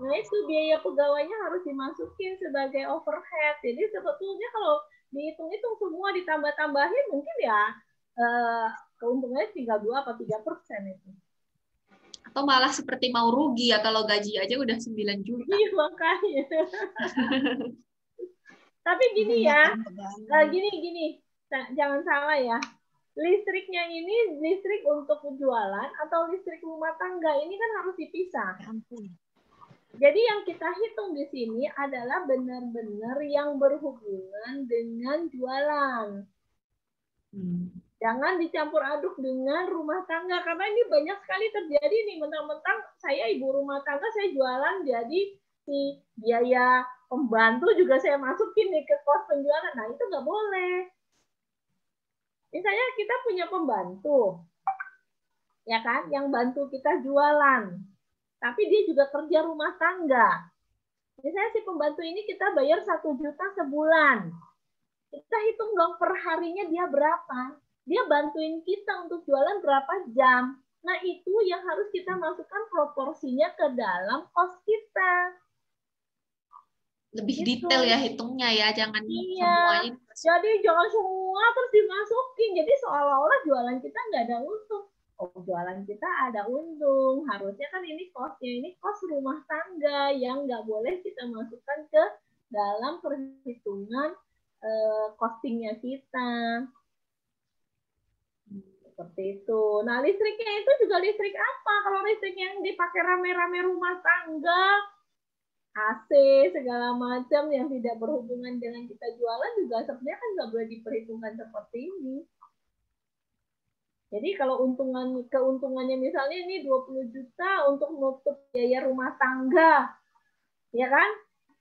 Nah itu biaya pegawainya harus dimasukin sebagai overhead. Jadi sebetulnya kalau dihitung-hitung semua ditambah-tambahin mungkin ya keuntungannya tinggal 2 atau 3% itu. Atau malah seperti mau rugi ya kalau gaji aja udah 9 juta. Iya makanya. Tapi gini ya, gini, jangan salah ya. Listriknya ini listrik untuk jualan atau listrik rumah tangga ini kan harus dipisah. Jadi yang kita hitung di sini adalah benar-benar yang berhubungan dengan jualan. Jangan dicampur aduk dengan rumah tangga, karena ini banyak sekali terjadi nih, mentang-mentang saya ibu rumah tangga, saya jualan, jadi si biaya pembantu juga saya masukin nih ke kos penjualan. Nah, itu nggak boleh. Misalnya kita punya pembantu, ya kan, yang bantu kita jualan, tapi dia juga kerja rumah tangga. Misalnya si pembantu ini kita bayar 1 juta sebulan. Kita hitung dong per harinya dia berapa. Dia bantuin kita untuk jualan berapa jam. Nah, itu yang harus kita masukkan proporsinya ke dalam kos kita. Lebih detail ya hitungnya ya, jangan semuanya. Jadi jangan semua terus dimasukin. Jadi seolah-olah jualan kita nggak ada untung. Oh, jualan kita ada untung. Harusnya kan ini kosnya, ini kos rumah tangga yang nggak boleh kita masukkan ke dalam perhitungan costingnya kita. Seperti itu. Nah, listriknya itu juga listrik apa? Kalau listrik yang dipakai rame-rame rumah tangga, AC, segala macam yang tidak berhubungan dengan kita jualan juga sebenarnya kan nggak boleh diperhitungkan seperti ini. Jadi kalau keuntungannya misalnya ini 20 juta untuk menutup biaya rumah tangga, ya kan?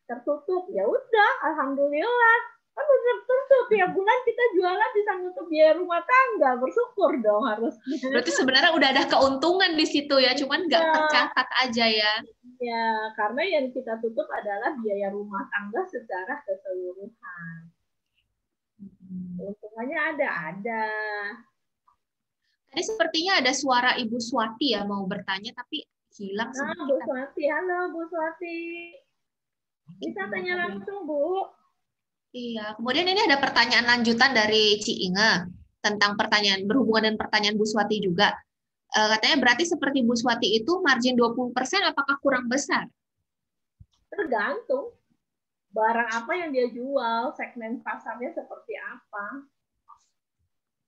Tertutup, ya udah, alhamdulillah. Kan udah tertutup, tiap bulan kita jualan bisa nutup biaya rumah tangga, bersyukur dong harusnya. Berarti sebenarnya udah ada keuntungan di situ ya, cuman nggak tercatat aja ya. Ya, karena yang kita tutup adalah biaya rumah tangga secara keseluruhan. Keuntungannya ada. Tadi sepertinya ada suara Ibu Swati ya mau bertanya, tapi hilang sedikit. Bu Swati, halo Bu Swati. Bisa tanya langsung, Bu. Iya, kemudian ini ada pertanyaan lanjutan dari Ci Inge tentang pertanyaan berhubungan dengan pertanyaan Bu Swati juga. Katanya berarti seperti Bu Swati itu margin 20% apakah kurang besar? Tergantung barang apa yang dia jual, segmen pasarnya seperti apa.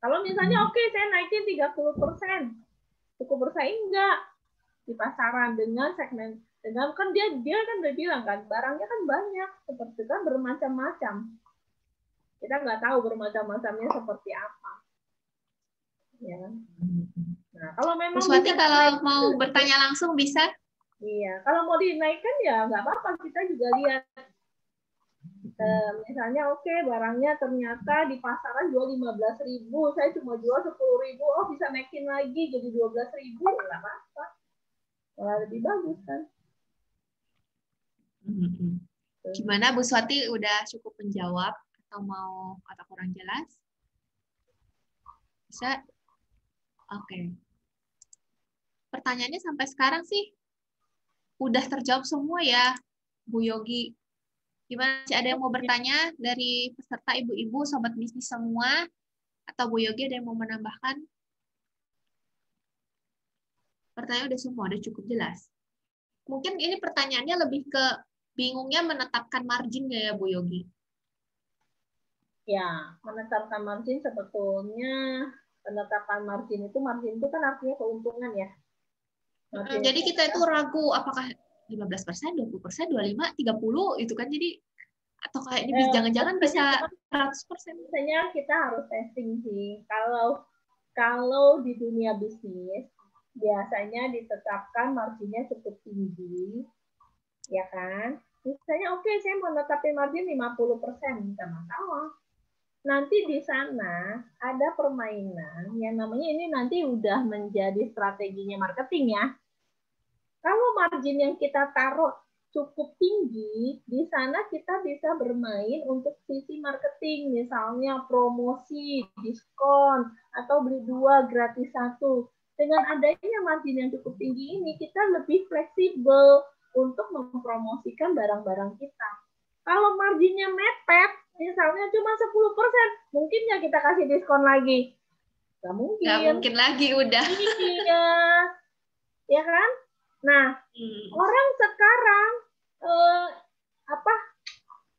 Kalau misalnya oke, saya naikin 30%, cukup bersaing enggak di pasaran dengan segmen, dengan kan dia kan udah bilang kan barangnya kan banyak, seperti kan bermacam-macam. Kita nggak tahu bermacam-macamnya seperti apa. Ya. Nah, kalau memang Bu Swati kalau mau bertanya langsung bisa? Iya, kalau mau dinaikkan ya nggak apa-apa, kita juga lihat. Misalnya oke, barangnya ternyata di pasaran jual 15.000, saya cuma jual 10.000, oh bisa naikin lagi jadi 12.000, nggak apa-apa. Malah lebih bagus kan. Gimana Bu Swati, udah cukup menjawab atau mau kata kurang jelas? Bisa? Oke. Pertanyaannya sampai sekarang sih udah terjawab semua ya, Bu Yogi. Gimana sih, ada yang mau bertanya dari peserta ibu-ibu, sobat bisnis semua? Atau Bu Yogi ada yang mau menambahkan? Pertanyaan udah semua, udah cukup jelas. Mungkin ini pertanyaannya lebih ke bingungnya menetapkan marginnya ya Bu Yogi. Ya, menetapkan margin sebetulnya, penetapan margin itu kan artinya keuntungan ya. Jadi kita itu ragu apakah 15%, 20%, 25%, 30% itu kan, jadi atau kayak ini jangan-jangan bisa 100%. Biasanya kita harus testing sih. Kalau di dunia bisnis biasanya ditetapkan marginnya cukup tinggi, ya kan? Misalnya oke, saya mau netapin margin 50%, nggak masalah. Nanti di sana ada permainan yang namanya ini nanti udah menjadi strateginya marketing ya. Kalau margin yang kita taruh cukup tinggi, di sana kita bisa bermain untuk sisi marketing, misalnya promosi, diskon, atau beli 2 gratis 1. Dengan adanya margin yang cukup tinggi ini, kita lebih fleksibel untuk mempromosikan barang-barang kita. Kalau marginnya mepet, misalnya cuma 10%, mungkin nggak kita kasih diskon lagi? Nggak mungkin. Nggak mungkin lagi, udah. Iya. Ya kan? Nah, orang sekarang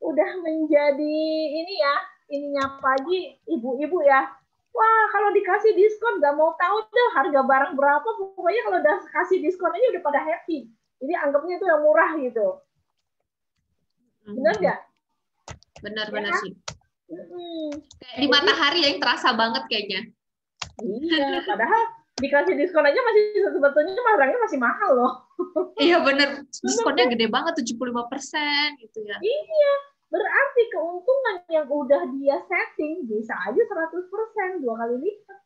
udah menjadi ininya pagi ibu-ibu ya. Wah, kalau dikasih diskon nggak mau tahu deh harga barang berapa, pokoknya kalau udah kasih diskon aja udah pada happy. Jadi anggapnya itu yang murah gitu. Benar nggak? Benar-benar sih. Kayak di matahari yang terasa banget kayaknya. Iya, padahal dikasih diskon aja masih sebetulnya barangnya masih mahal loh. Iya bener, diskonnya gede banget 75% gitu ya. Iya, berarti keuntungan yang udah dia setting bisa aja 100%, 2 kali lipat.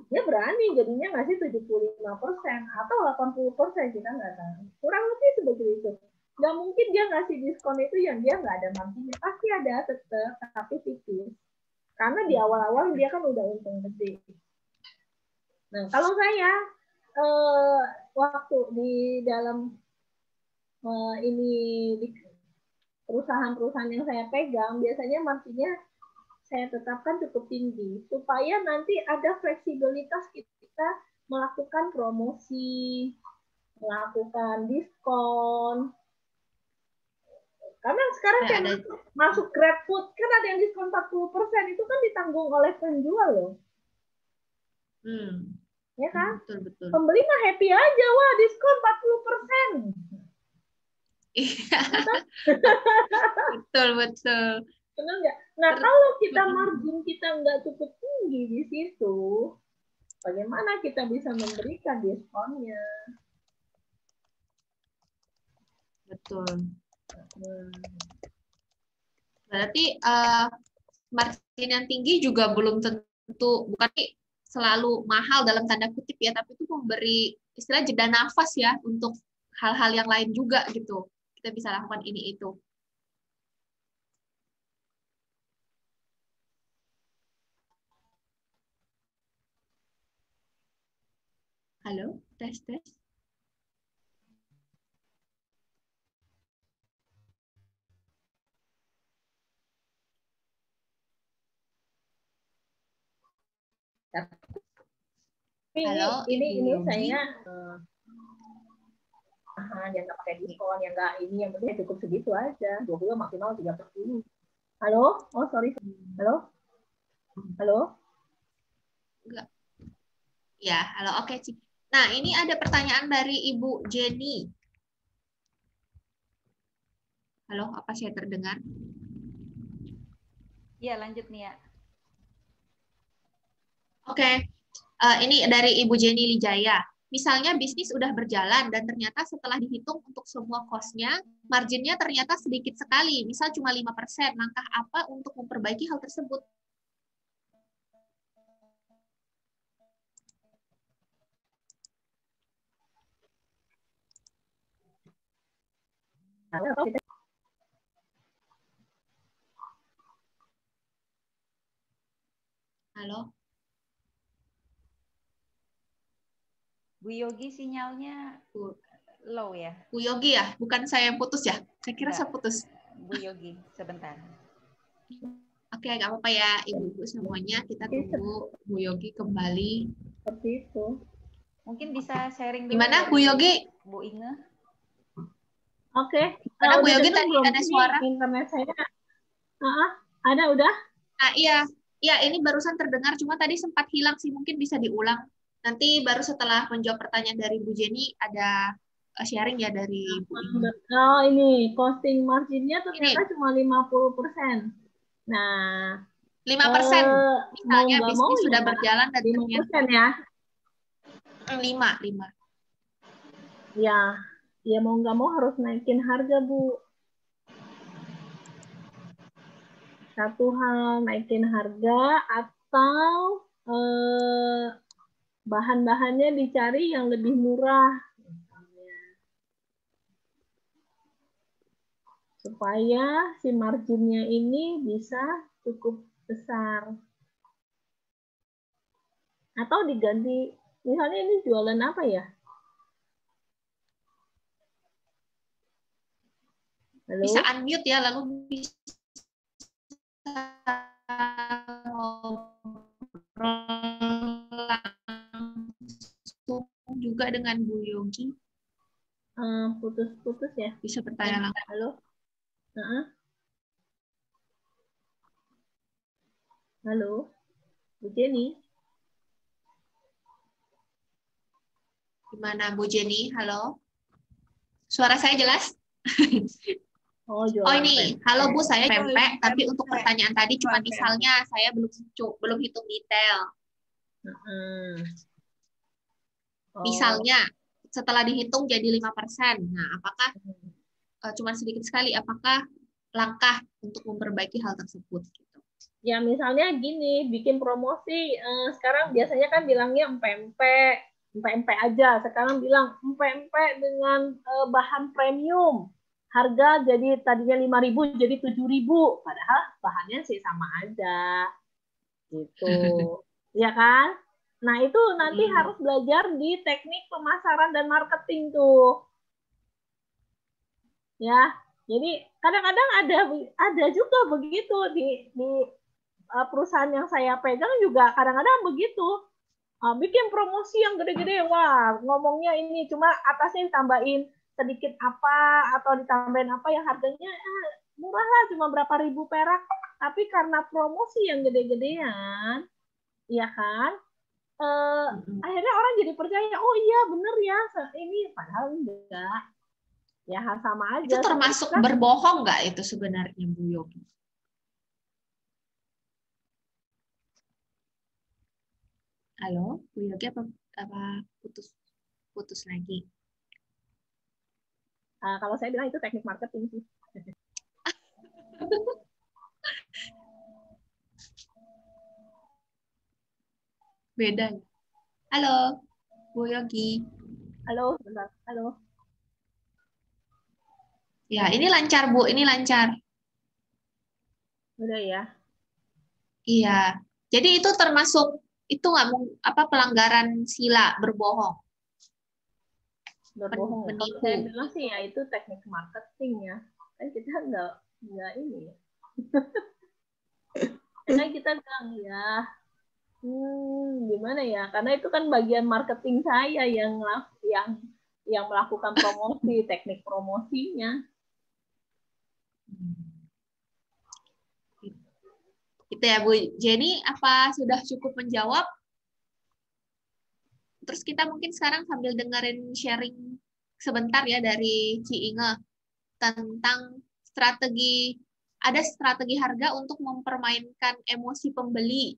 Dia berani jadinya ngasih 75% atau 80%, kita nggak tahu. Kurang lebih seperti itu. Nggak mungkin dia ngasih diskon itu yang dia nggak ada marginnya. Pasti ada tetap, tapi tipis. Karena di awal-awal dia kan udah untung gede. Nah, kalau saya waktu di dalam ini di perusahaan-perusahaan yang saya pegang, biasanya marginnya saya tetapkan cukup tinggi supaya nanti ada fleksibilitas kita melakukan promosi, melakukan diskon. Karena sekarang kayak masuk GrabFood kan ada yang diskon 40%, itu kan ditanggung oleh penjual loh. Ya kan? Betul. Pembeli mah happy aja, wah diskon 40%. Betul. Benar nggak? Nah, kalau kita margin kita nggak cukup tinggi di situ, bagaimana kita bisa memberikan diskonnya? Betul. Berarti margin yang tinggi juga belum tentu, bukan selalu mahal dalam tanda kutip ya, tapi itu memberi istilah jeda nafas ya untuk hal-hal yang lain juga gitu. Kita bisa lakukan ini itu. Halo, tes. Halo, ini saya yang nggak pakai diskon, yang nggak ini, yang penting cukup segitu aja, 20 maksimal 30. Halo, oh sorry, halo. Enggak. Ya, halo, oke Cik. Nah, ini ada pertanyaan dari Ibu Jenny. Halo, apa saya terdengar? Iya, lanjut nih ya. Oke. Ini dari Ibu Jenny Lijaya. Misalnya bisnis udah berjalan dan ternyata setelah dihitung untuk semua cost-nya, marginnya ternyata sedikit sekali, misal cuma 5%. Langkah apa untuk memperbaiki hal tersebut? Halo? Bu Yogi sinyalnya low ya? Bu Yogi ya? Bukan saya yang putus ya? Saya kira saya putus. Bu Yogi, sebentar. Oke, nggak apa-apa ya Ibu-Ibu semuanya. Kita tunggu Bu Yogi kembali. Seperti itu. Mungkin bisa sharing dulu. Gimana Bu Yogi? Bu Inge? Oke. Karena Bu Yogi tadi ada suara. Internet saya. Ada udah? Nah, iya. Ya, ini barusan terdengar, cuma tadi sempat hilang sih. Mungkin bisa diulang. Nanti baru setelah menjawab pertanyaan dari Bu Jenny, ada sharing ya dari Bu Inge. Oh, ini costing marginnya ternyata cuma 50%. Nah, 5%. Misalnya bisnis sudah berjalan dan 5% ya? 5. Ya mau nggak mau harus naikin harga, Bu. Satu hal, naikin harga atau bahan-bahannya dicari yang lebih murah. Supaya si marginnya ini bisa cukup besar. Atau diganti, misalnya ini jualan apa ya? Halo? Bisa unmute ya, lalu bisa langsung juga dengan Bu Yogi. Putus-putus ya? Bisa bertanya langsung. Halo? Halo? Bu Jenny? Gimana Bu Jenny? Halo? Suara saya jelas? Oh, Oh ini, halo Bu, saya pempek, tapi untuk pertanyaan tadi cuma misalnya saya belum hitung detail. Misalnya setelah dihitung jadi 5%. Nah, apakah cuma sedikit sekali? Apakah langkah untuk memperbaiki hal tersebut? Gitu. Ya misalnya gini, bikin promosi. Sekarang biasanya kan bilangnya empek-empek aja. Sekarang bilang empek-empek dengan bahan premium. Harga jadi tadinya 5.000 jadi 7.000. Padahal bahannya sih sama aja. Gitu. Ya kan? Nah, itu nanti harus belajar di teknik pemasaran dan marketing tuh. Ya. Jadi kadang-kadang ada juga begitu di perusahaan yang saya pegang juga kadang-kadang begitu. Bikin promosi yang gede-gede, wah ngomongnya ini cuma atasnya ditambahin sedikit apa atau ditambahin apa yang harganya murah lah, cuma berapa ribu perak, tapi karena promosi yang gede-gedean, ya kan, akhirnya orang jadi percaya, oh iya bener ya ini, padahal enggak, ya sama aja. Itu termasuk berbohong nggak itu sebenarnya Bu Yogi? Halo, Bu Yogi apa putus lagi? Kalau saya bilang itu teknik marketing sih. Beda. Halo, Bu Yogi. Halo, bentar. Halo. Ya, ini lancar Bu, ini lancar. Udah ya. Iya. Jadi itu termasuk itu nggak pelanggaran sila berbohong. Berbohong. Kalau saya bilang sih ya itu teknik marketing ya. Kan kita nggak ini. Kan kita bilang ya, gimana ya? Karena itu kan bagian marketing saya yang melakukan promosi, teknik promosinya. Gitu ya Bu Jenny, apa sudah cukup menjawab? Terus kita mungkin sekarang sambil dengerin sharing sebentar ya dari Ci Inge tentang ada strategi harga untuk mempermainkan emosi pembeli.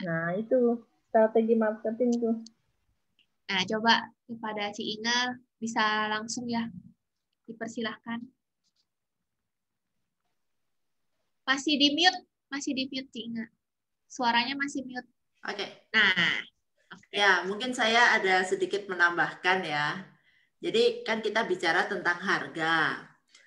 Nah, itu strategi marketing tuh. Nah, coba kepada Ci Inge bisa langsung ya, dipersilahkan. Masih di mute Ci Inge. Suaranya masih mute. Oke. Nah, ya mungkin saya ada sedikit menambahkan ya. Jadi kan kita bicara tentang harga.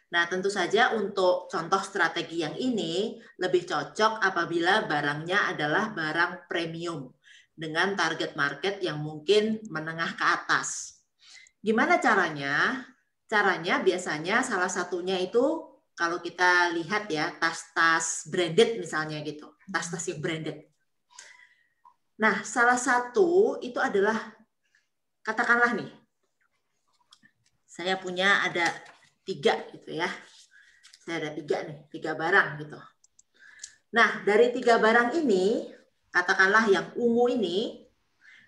Nah tentu saja untuk contoh strategi yang ini lebih cocok apabila barangnya adalah barang premium dengan target market yang mungkin menengah ke atas. Gimana caranya? Caranya biasanya salah satunya itu kalau kita lihat ya tas-tas branded misalnya gitu, tas-tas yang branded. Nah, salah satu itu adalah, katakanlah nih, saya punya ada 3 gitu ya. Saya ada 3 nih, 3 barang gitu. Nah, dari 3 barang ini, katakanlah yang ungu ini,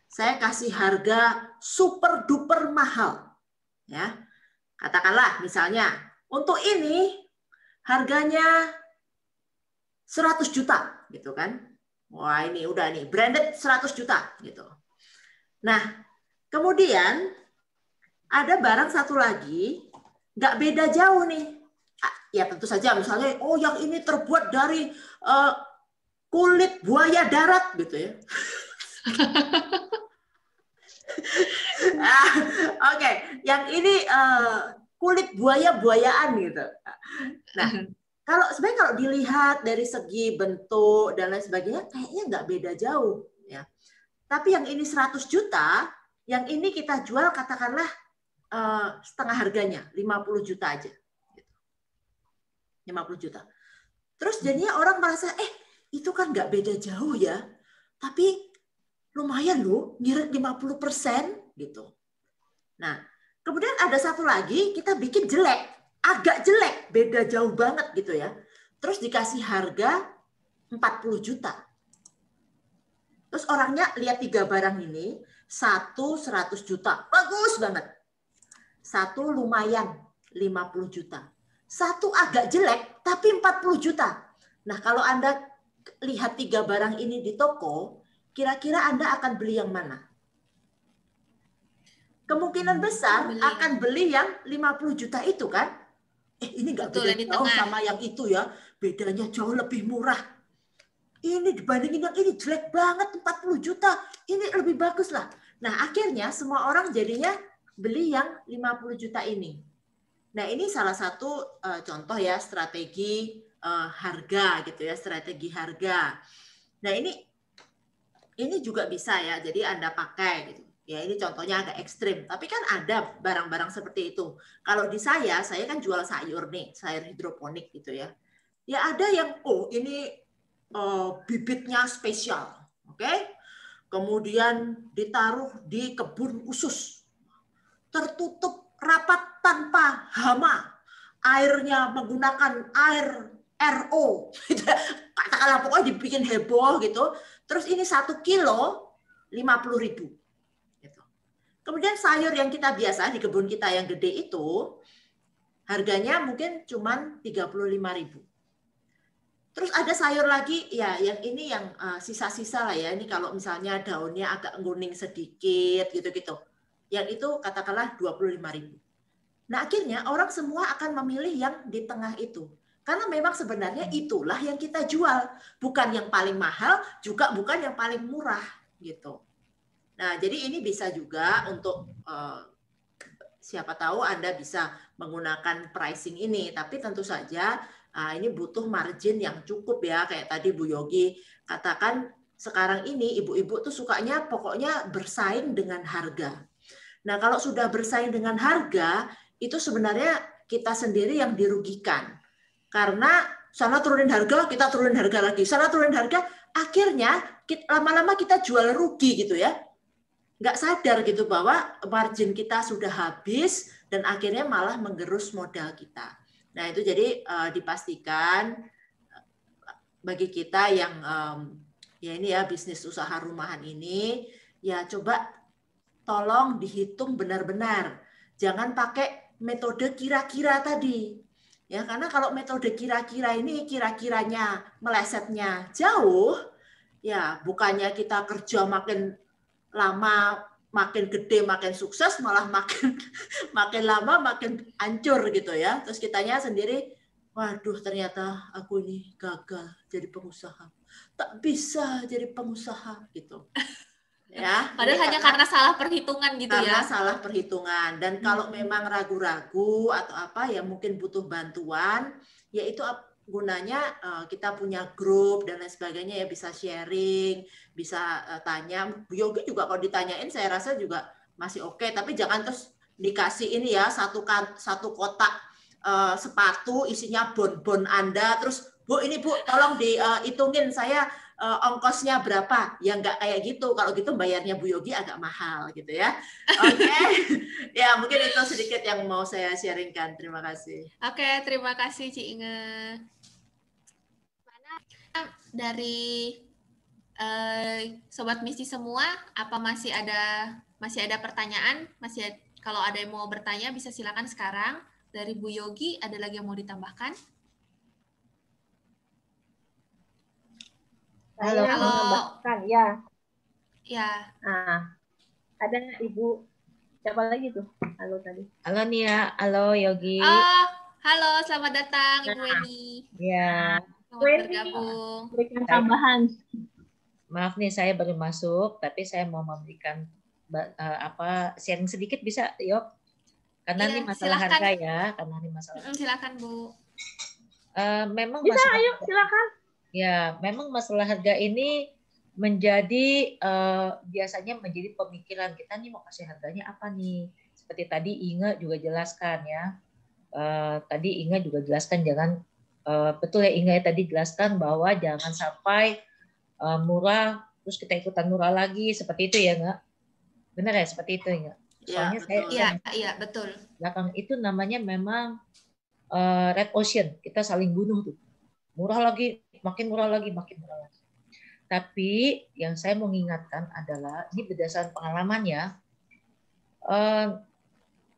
saya kasih harga super duper mahal. Ya, katakanlah misalnya, untuk ini harganya 100 juta gitu kan. Wah ini udah nih, branded 100 juta gitu. Nah, kemudian ada barang satu lagi, nggak beda jauh nih. Ya tentu saja misalnya, oh yang ini terbuat dari kulit buaya darat gitu ya. Oke, yang ini kulit buaya-buayaan gitu. Nah, kalau dilihat dari segi bentuk dan lain sebagainya, kayaknya nggak beda jauh, ya. Tapi yang ini 100 juta, yang ini kita jual katakanlah setengah harganya, 50 juta aja. 50 juta. Terus jadinya orang merasa, itu kan nggak beda jauh ya, tapi lumayan loh, ngirit 50% gitu. Nah, kemudian ada satu lagi, kita bikin jelek. Agak jelek, beda jauh banget gitu ya. Terus dikasih harga 40 juta. Terus orangnya lihat 3 barang ini, satu 100 juta. Bagus banget. Satu lumayan, 50 juta. satu agak jelek tapi 40 juta. Nah, kalau Anda lihat 3 barang ini di toko, kira-kira Anda akan beli yang mana? Kemungkinan besar akan beli yang 50 juta itu kan? Ini nggak beda jauh sama yang itu ya. Bedanya jauh lebih murah. Ini dibandingin yang ini jelek banget 40 juta. Ini lebih bagus lah. Nah, akhirnya semua orang jadinya beli yang 50 juta ini. Nah, ini salah satu contoh ya strategi harga gitu ya, strategi harga. Nah, ini juga bisa ya. Jadi Anda pakai gitu. Ya, ini contohnya agak ekstrim, tapi kan ada barang-barang seperti itu. Kalau di saya kan jual sayur nih, sayur hidroponik gitu ya. Ya ada yang ini bibitnya spesial, oke? Kemudian ditaruh di kebun khusus, tertutup rapat tanpa hama, airnya menggunakan air RO, katakanlah pokoknya dibikin heboh gitu. Terus ini 1 kilo 50.000. Gitu. Kemudian sayur yang kita biasa di kebun kita yang gede itu harganya mungkin cuman 35.000. Terus ada sayur lagi, ya yang ini yang sisa-sisa lah ya. Ini kalau misalnya daunnya agak kuning sedikit gitu-gitu. Yang itu katakanlah 25.000. Nah akhirnya orang semua akan memilih yang di tengah itu. Karena memang sebenarnya itulah yang kita jual. Bukan yang paling mahal, juga bukan yang paling murah gitu. Nah jadi ini bisa juga untuk siapa tahu Anda bisa menggunakan pricing ini. Tapi tentu saja ini butuh margin yang cukup ya, kayak tadi Bu Yogi katakan sekarang ini ibu-ibu tuh sukanya pokoknya bersaing dengan harga. Nah kalau sudah bersaing dengan harga, itu sebenarnya kita sendiri yang dirugikan. Karena sana turunin harga, kita turunin harga lagi. Sana turunin harga, akhirnya lama-lama kita jual rugi gitu ya. Nggak sadar gitu bahwa margin kita sudah habis dan akhirnya malah menggerus modal kita. Nah itu jadi dipastikan bagi kita yang ya ini ya bisnis usaha rumahan ini ya coba tolong dihitung benar-benar. Jangan pakai metode kira-kira tadi. Ya karena kalau metode kira-kira ini kira-kiranya melesetnya jauh, ya bukannya kita kerja makin lama makin gede makin sukses, malah makin lama makin hancur gitu ya. Terus kitanya sendiri, waduh ternyata aku ini gagal jadi pengusaha, tak bisa jadi pengusaha gitu ya. Padahal hanya karena salah perhitungan gitu ya. Karena salah perhitungan. Dan kalau memang ragu-ragu atau apa ya mungkin butuh bantuan, ya itu gunanya kita punya grup dan lain sebagainya ya, bisa sharing, bisa tanya. Bu Yogi juga kalau ditanyain saya rasa juga masih oke, tapi jangan terus dikasih ini ya satu kotak sepatu isinya bon-bon Anda, terus Bu ini Bu tolong dihitungin saya ongkosnya berapa, ya nggak kayak gitu. Kalau gitu bayarnya Bu Yogi agak mahal gitu ya. Oke. Ya mungkin itu sedikit yang mau saya sharingkan. Terima kasih. Oke, terima kasih Ci Inge. Dari Sobat Misi semua, apa masih ada pertanyaan? Kalau ada yang mau bertanya bisa silakan sekarang. Dari Bu Yogi, ada lagi yang mau ditambahkan? Halo. Menambahkan ya. Ya. Nah, ada Ibu siapa lagi tuh? Halo tadi. Halo Nia, halo Yogi. Oh, halo, selamat datang Ibu Weni. Ya. Selamat bergabung. Berikan tambahan. Maaf nih saya baru masuk, tapi saya mau memberikan sharing sedikit bisa, Yok? Karena ini masalah silakan. harga ya, karena ini masalah. Silakan Bu. Memang bisa, ayo silakan. Ya, memang masalah harga ini menjadi biasanya menjadi pemikiran kita nih mau kasih harganya apa nih? Seperti tadi Inge juga jelaskan ya. Tadi Inge juga jelaskan jangan betul ya Inge tadi jelaskan bahwa jangan sampai murah terus kita ikutan murah lagi seperti itu ya nggak? Benar ya seperti itu ya? Soalnya iya betul. Belakang itu namanya memang red ocean, kita saling bunuh tuh. Murah lagi, makin murah lagi, makin murah lagi. Tapi yang saya mau ingatkan adalah ini berdasarkan pengalaman ya.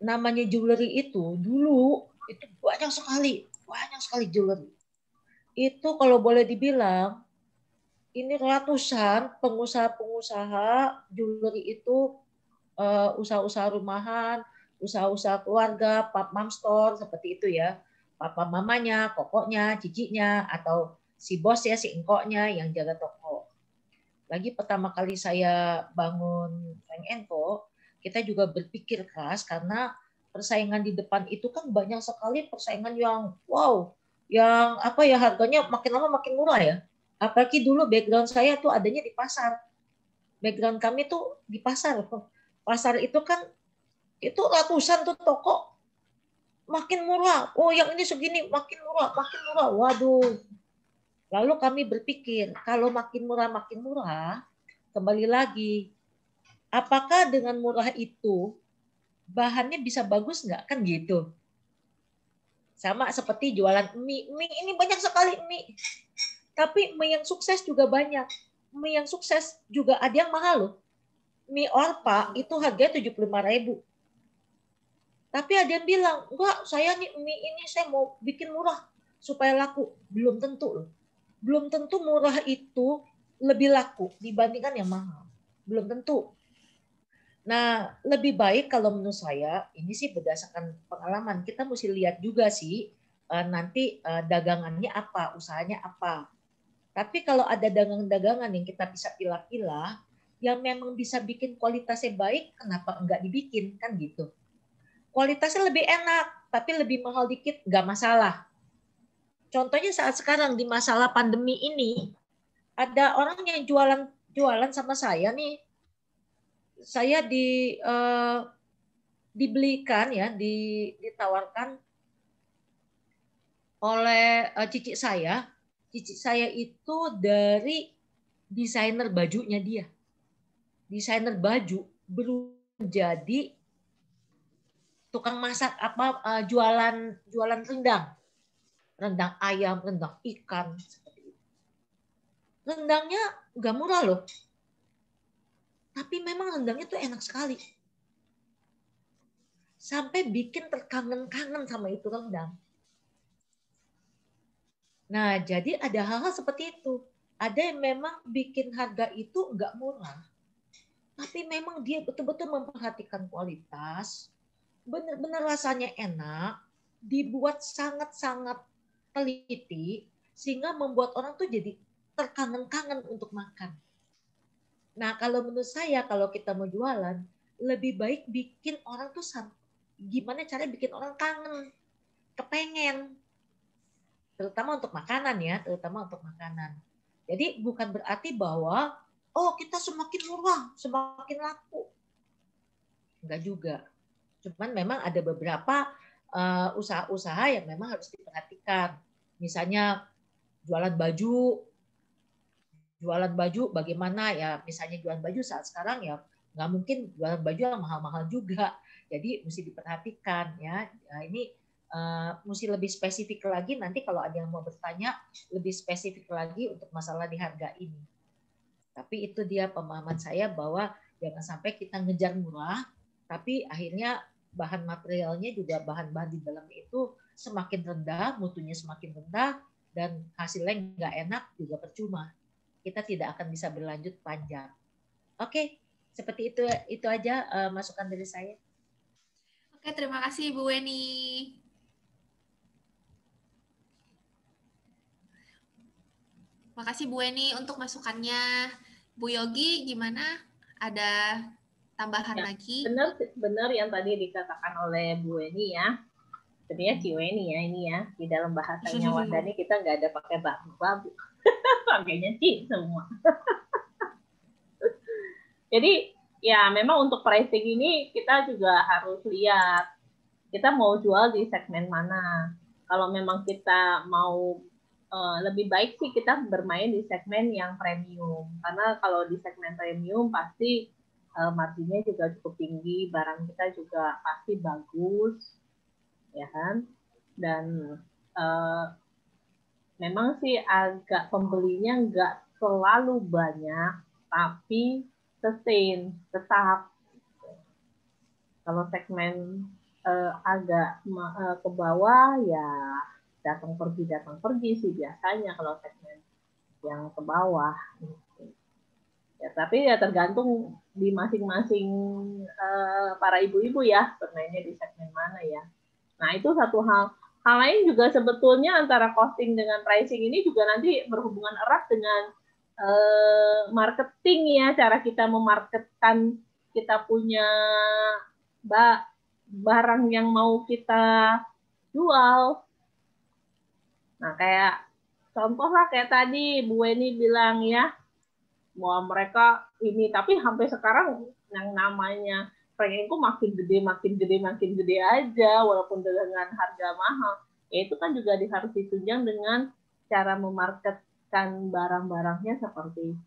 Namanya jewelry itu dulu itu banyak banyak sekali jewelry. Itu kalau boleh dibilang, ini ratusan pengusaha-pengusaha jewelry itu, usaha-usaha rumahan, usaha-usaha keluarga, pap mam store seperti itu ya. Papa mamanya, kokoknya, cicinya, atau si bos ya, si engkoknya yang jaga toko. Lagi pertama kali saya bangun Frank & Co, kita juga berpikir keras karena persaingan di depan itu kan banyak sekali persaingan yang wow, yang apa ya, harganya makin lama makin murah ya. Apalagi dulu background saya tuh adanya di pasar. Background kami tuh di pasar. Pasar itu kan itu ratusan tuh toko, makin murah. Oh, yang ini segini, makin murah, makin murah. Waduh. Lalu kami berpikir, kalau makin murah, kembali lagi, apakah dengan murah itu bahannya bisa bagus nggak? Kan gitu. Sama seperti jualan mie. Mie ini banyak sekali mie. Tapi mie yang sukses juga banyak. Mie yang sukses juga ada yang mahal loh. Mie Orpa itu harganya 75.000. Tapi ada yang bilang, enggak, saya nih mie ini saya mau bikin murah supaya laku. Belum tentu loh. Belum tentu murah itu lebih laku dibandingkan yang mahal. Belum tentu. Nah, lebih baik kalau menurut saya, ini sih berdasarkan pengalaman, kita mesti lihat juga sih nanti dagangannya apa, usahanya apa. Tapi kalau ada dagangan-dagangan yang kita bisa pilah-pilah, yang memang bisa bikin kualitasnya baik, kenapa enggak dibikin, kan gitu. Kualitasnya lebih enak, tapi lebih mahal dikit, nggak masalah. Contohnya saat sekarang di masalah pandemi ini, ada orang yang jualan sama saya nih. Saya dibelikan ya, ditawarkan oleh cici saya. Cici saya itu dari desainer bajunya dia. Desainer baju berubah jadi tukang masak jualan rendang. Rendang ayam, rendang ikan, seperti itu. Rendangnya nggak murah loh. Tapi memang rendangnya tuh enak sekali. Sampai bikin terkangen-kangen sama itu rendang. Nah, jadi ada hal-hal seperti itu. Ada yang memang bikin harga itu nggak murah. Tapi memang dia betul-betul memperhatikan kualitas. Benar-benar rasanya enak. Dibuat sangat-sangat teliti sehingga membuat orang tuh jadi terkangen-kangen untuk makan. Nah, kalau menurut saya kalau kita mau jualan, lebih baik bikin orang tuh gimana cara bikin orang kangen, kepengen. Terutama untuk makanan ya, terutama untuk makanan. Jadi bukan berarti bahwa oh kita semakin murah, semakin laku. Enggak juga. Cuman memang ada beberapa usaha-usaha yang memang harus diperhatikan. Misalnya jualan baju bagaimana ya, misalnya jualan baju saat sekarang ya nggak mungkin jualan baju yang mahal-mahal juga. Jadi mesti diperhatikan ya. Nah, ini mesti lebih spesifik lagi nanti kalau ada yang mau bertanya lebih spesifik lagi untuk masalah di harga ini. Tapi itu dia pemahaman saya bahwa jangan sampai kita ngejar murah, tapi akhirnya bahan materialnya juga bahan-bahan di dalam itu semakin rendah, mutunya semakin rendah, dan hasilnya nggak enak juga percuma. Kita tidak akan bisa berlanjut panjang. Oke, seperti itu aja masukan dari saya. Oke, terima kasih Bu Weni. Makasih Bu Weni untuk masukannya. Bu Yogi, gimana? Ada tambahan lagi? Benar yang tadi dikatakan oleh Bu Weni ya. Sebenarnya Ci Weni ya ini ya. Di dalam bahasanya Wardani kita nggak ada pakai babu-babu. Pakainya Ci semua. Jadi ya memang untuk pricing ini kita juga harus lihat kita mau jual di segmen mana. Kalau memang kita mau lebih baik sih kita bermain di segmen yang premium. Karena kalau di segmen premium pasti marginnya juga cukup tinggi, barang kita juga pasti bagus, ya kan? Dan memang sih agak pembelinya nggak selalu banyak, tapi sustain, tetap. Kalau segmen agak ke bawah ya datang pergi sih biasanya kalau segmen yang ke bawah. Ya, tapi ya tergantung di masing-masing para ibu-ibu ya bermainnya di segmen mana ya. Nah itu satu hal lain juga sebetulnya antara costing dengan pricing ini juga nanti berhubungan erat dengan marketing ya, cara kita memarketkan kita punya barang yang mau kita jual. Nah kayak contoh lah kayak tadi Bu Weni bilang ya, bahwa mereka ini, tapi sampai sekarang yang namanya Frank makin gede aja walaupun dengan harga mahal. Ya itu kan juga harus ditunjang dengan cara memarketkan barang-barangnya seperti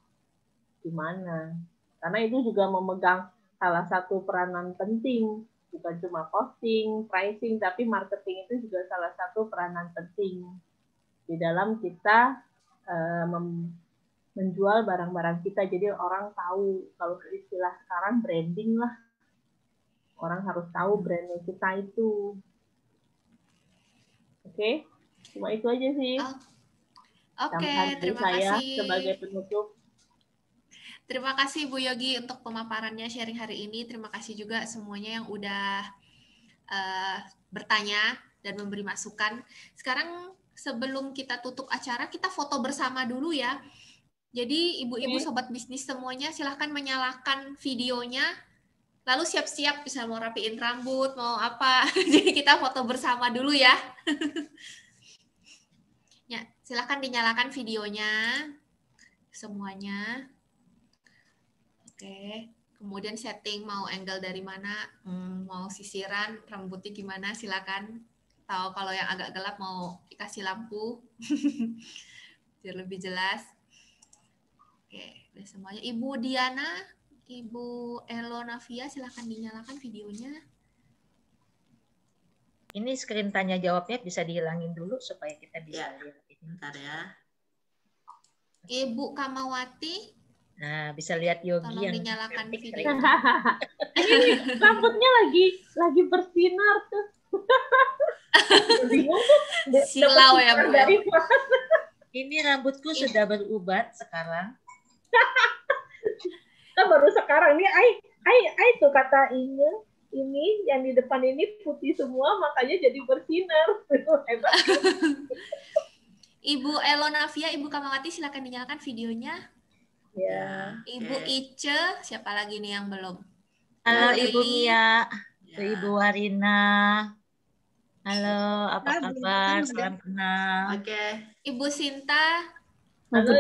gimana. Karena itu juga memegang salah satu peranan penting, bukan cuma costing, pricing, tapi marketing itu juga salah satu peranan penting di dalam kita menjual barang-barang kita. Jadi orang tahu, kalau istilah sekarang branding lah. Orang harus tahu brandnya kita itu. Oke? Cuma itu aja sih. Oke, terima saya kasih. Sebagai penutup. Terima kasih Bu Yogi untuk pemaparannya sharing hari ini. Terima kasih juga semuanya yang udah bertanya dan memberi masukan. Sekarang sebelum kita tutup acara, kita foto bersama dulu ya. Jadi ibu-ibu sobat bisnis semuanya silahkan menyalakan videonya, lalu siap-siap bisa mau rapiin rambut, mau apa. Jadi kita foto bersama dulu ya. Ya, silahkan dinyalakan videonya semuanya. Oke, kemudian setting mau angle dari mana, mau sisiran, rambutnya gimana, silakan. Tahu kalau yang agak gelap mau dikasih lampu biar lebih jelas. Oke, udah semuanya. Ibu Diana, Ibu Elonavia, silahkan dinyalakan videonya. Ini screen tanya jawabnya bisa dihilangin dulu supaya kita bisa lihat. Bentar ya. Ibu Kamawati. Nah, bisa lihat Yogi tolong yang dinyalakan videonya. Ini rambutnya lagi bersinar tuh. Bingung tuh. Silau ya Bu. Ini rambutku sudah berubat sekarang. Kan baru sekarang nih, ai tuh kata ini yang di depan ini putih semua makanya jadi bersinar. Hebat. Ibu Elonavia, Ibu Kamawati silakan dinyalakan videonya. Ya. Ibu Ice, siapa lagi nih yang belum? Halo Ibu Mia, Ibu Warina. Halo, apa kabar? Salam kenal. Oke. Ibu Sinta. Halo Bu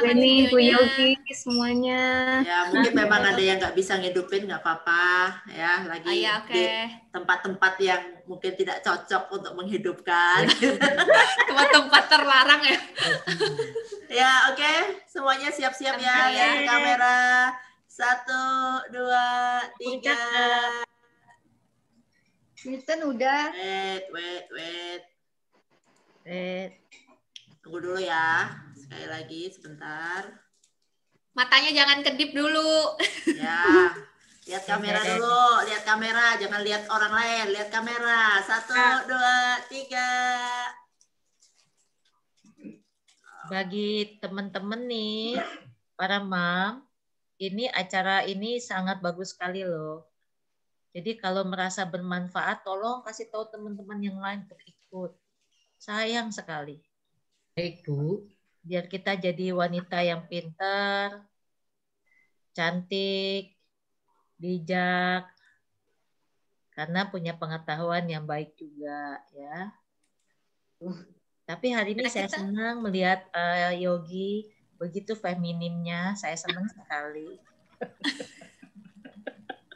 Weni, Bu Yogi, semuanya. Ya, mungkin memang ada yang nggak bisa ngidupin, nggak apa-apa. Ya, lagi di tempat-tempat yang mungkin tidak cocok untuk menghidupkan. Tempat-tempat terlarang ya. Ya, oke. Semuanya siap-siap ya. Lihat kamera. 1, 2, 3. Milton udah. Wait. Tunggu dulu ya. Sekali lagi sebentar. Matanya jangan kedip dulu. Ya. Lihat kamera dulu. Lihat kamera. Jangan lihat orang lain. Lihat kamera. 1, 2, 3. Bagi teman-teman nih, para mam, ini acara ini sangat bagus sekali loh. Jadi kalau merasa bermanfaat, tolong kasih tahu teman-teman yang lain untuk ikut. Sayang sekali. Baik Bu, biar kita jadi wanita yang pintar, cantik, bijak, karena punya pengetahuan yang baik juga ya. Tapi hari ini saya senang melihat Yogi begitu feminimnya, saya senang sekali.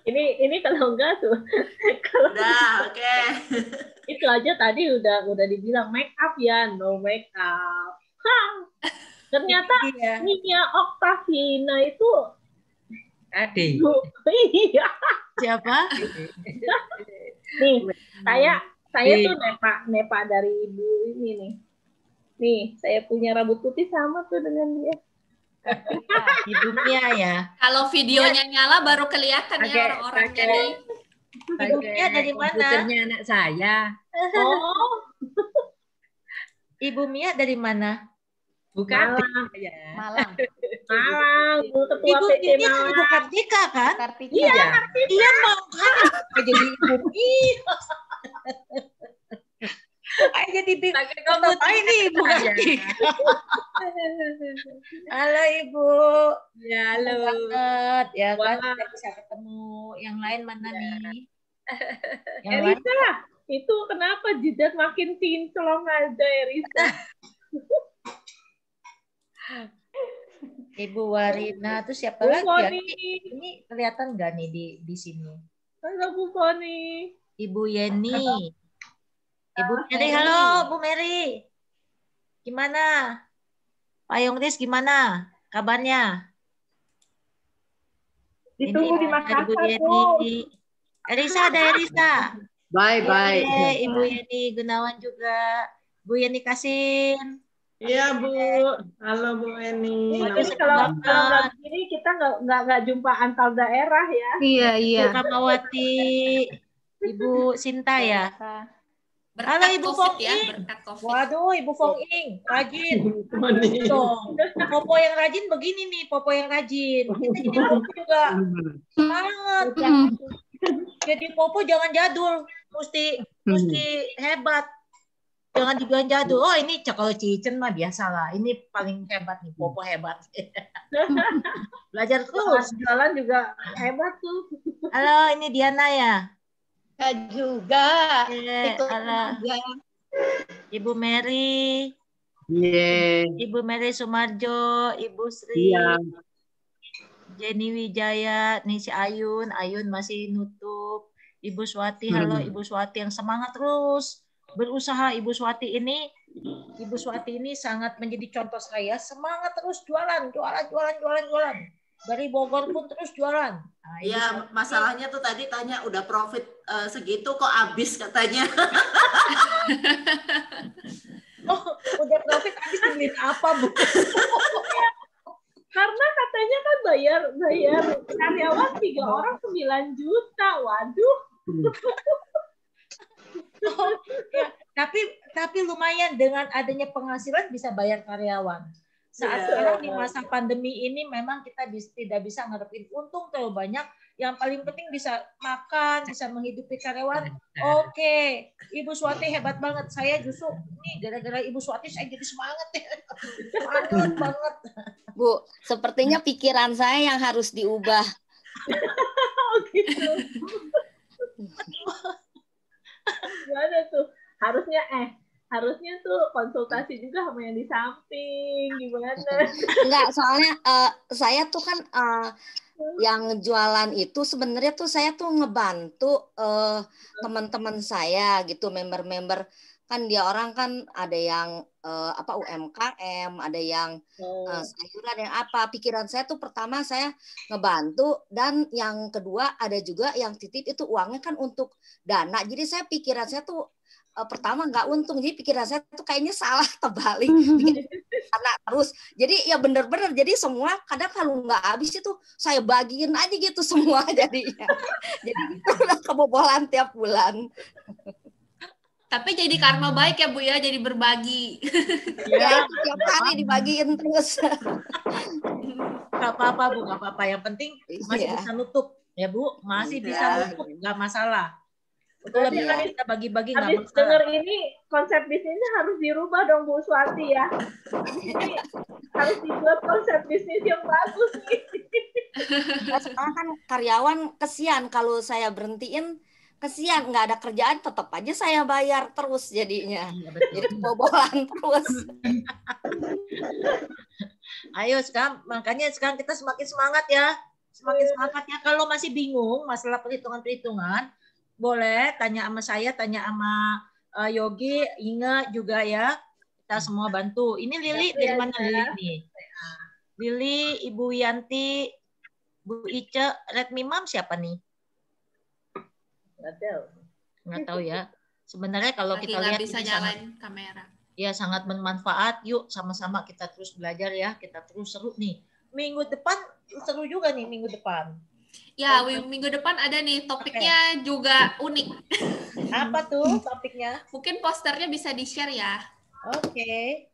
Ini kalau enggak tuh. Udah, oke. Itu aja tadi udah dibilang make up ya, no make up. Ternyata Nia Oktavina itu Ade. Iya. Siapa? Nih, saya tuh nepa dari ibu ini nih. Nih, saya punya rambut putih sama tuh dengan dia. Ibu Mia ya. Kalau videonya nyala baru kelihatan ya orang-orangnya nih. Ibu Mia dari mana? Komputernya anak saya. Oh, Ibu Mia dari mana? Bukan. Malang. Malang, Bu Ketua Ibu PT ini Malang. Ibu Kartika kan? Kartika. Iya, Iya makanya jadi Ibu Mia. Kayak jadi apa ini Ibu Kartika? Halo Ibu. Ya, halo. Banget ya kan Wah. kita bisa ketemu. Yang lain mana nih? Yang lain Erisa, itu kenapa jidat makin kinclong aja, Erisa? Ibu Warina, terus siapa Bu lagi ya? Boni. Ini kelihatan nggak nih di sini? Halo Bu Boni. Ibu Yeni. Ibu Mary, halo Bu Mary. Gimana? Pak Yongris gimana kabarnya? Ditunggu di ada Makassar, Ibu Bu. Yeni. Erisa, ada Erisa. Bye bye. Oke, Ibu Yeni Gunawan juga. Bu Yeni Kasin. Iya Bu. Halo Bu Eni. Waduh, Kalau senang nggak banget. begini kita nggak jumpa antar daerah ya. Iya, iya. Ibu Kamawati, Ibu Sinta ya. Berkat Halo Ibu COVID Fong ya, Ing. berkat COVID. Waduh, Ibu Fong Ing, rajin. Boni. Dong. Popo yang rajin begini nih, Popo yang rajin. Kita jadi Popo juga semangat. Jadi Popo jangan jadul, mesti hebat. Jangan dibilang jadul. Oh ini kalau Cicen mah biasalah. Ini paling hebat nih, Popo hebat. Belajar terus. Jualan juga hebat tuh. Halo, ini Diana ya. Juga. Ikut Halo. aja. Ibu Mary. Iya. Ibu Mary Sumarjo, Ibu Sri, Iya. Jenny Wijaya, nih si Ayun masih nutup. Ibu Swati, halo Ibu Swati yang semangat terus berusaha. Ibu Swati ini sangat menjadi contoh saya, semangat terus jualan. Dari Bogor pun terus jualan. Nah, Ibu Ya, Swati- masalahnya tuh tadi tanya udah profit segitu kok habis katanya. Oh, udah profit habis beli apa, Bu? Karena katanya kan bayar karyawan 3 orang 9 juta. Waduh. Oh, ya. Tapi lumayan dengan adanya penghasilan bisa bayar karyawan. Saat Iya. sekarang di masa pandemi ini memang kita tidak bisa ngarepin untung terlalu banyak. Yang paling penting bisa makan, bisa menghidupi karyawan. Oke, Ibu Swati hebat banget. Saya justru nih gara-gara Ibu Swati saya jadi semangat ya. Semangat banget. Bu, sepertinya pikiran saya yang harus diubah. Oh gitu. Gimana tuh? Harusnya tuh konsultasi juga sama yang di samping. Gimana? Enggak, soalnya saya tuh kan yang jualan itu sebenarnya tuh saya tuh ngebantu teman-teman saya gitu, member-member kan dia orang kan ada yang UMKM, ada yang sayuran, yang apa. Pikiran saya tuh pertama saya ngebantu, dan yang kedua ada juga yang titip itu uangnya kan untuk dana. Jadi saya pikiran saya tuh pertama nggak untung, jadi pikiran saya tuh kayaknya salah terbalik, karena terus jadi ya bener-bener jadi semua kadang kalau nggak habis itu saya bagiin aja gitu semua jadinya, jadi itu udah kebobolan tiap bulan. Tapi jadi karma baik ya Bu ya, jadi berbagi. Ya itu tiap kali dibagiin terus. Nggak apa-apa Bu, nggak apa-apa. Yang penting masih Iya. bisa nutup ya Bu, masih bisa Iya. nutup, nggak masalah. Berarti Lebih kan kita bagi-bagi nggak Habis masalah. denger ini konsep bisnisnya harus dirubah dong Bu Swati ya. Ini harus dibuat konsep bisnis yang bagus nih. Nah, sekarang kan karyawan kesian kalau saya berhentiin, kesian nggak ada kerjaan, tetap aja saya bayar terus jadinya, Iya, betul. jadi kebobolan terus. Ayo sekarang, makanya sekarang kita semakin semangat ya. Semakin semangat ya. Kalau masih bingung masalah perhitungan-perhitungan, boleh tanya sama saya, tanya sama Yogi, Inge juga ya. Kita semua bantu. Ini Lili dari mana Lili nih? Lili, Ibu Yanti, Bu Ice, Redmi Mam siapa nih? Nggak tahu ya. Sebenarnya kalau Lagi kita nggak lihat bisa ini sangat, nyalain kamera. ya sangat bermanfaat. Yuk sama-sama kita terus belajar ya. Kita terus seru nih. Minggu depan seru juga nih minggu depan. Ya, minggu depan ada nih topiknya juga unik. Apa tuh topiknya? Mungkin posternya bisa di-share ya. Oke.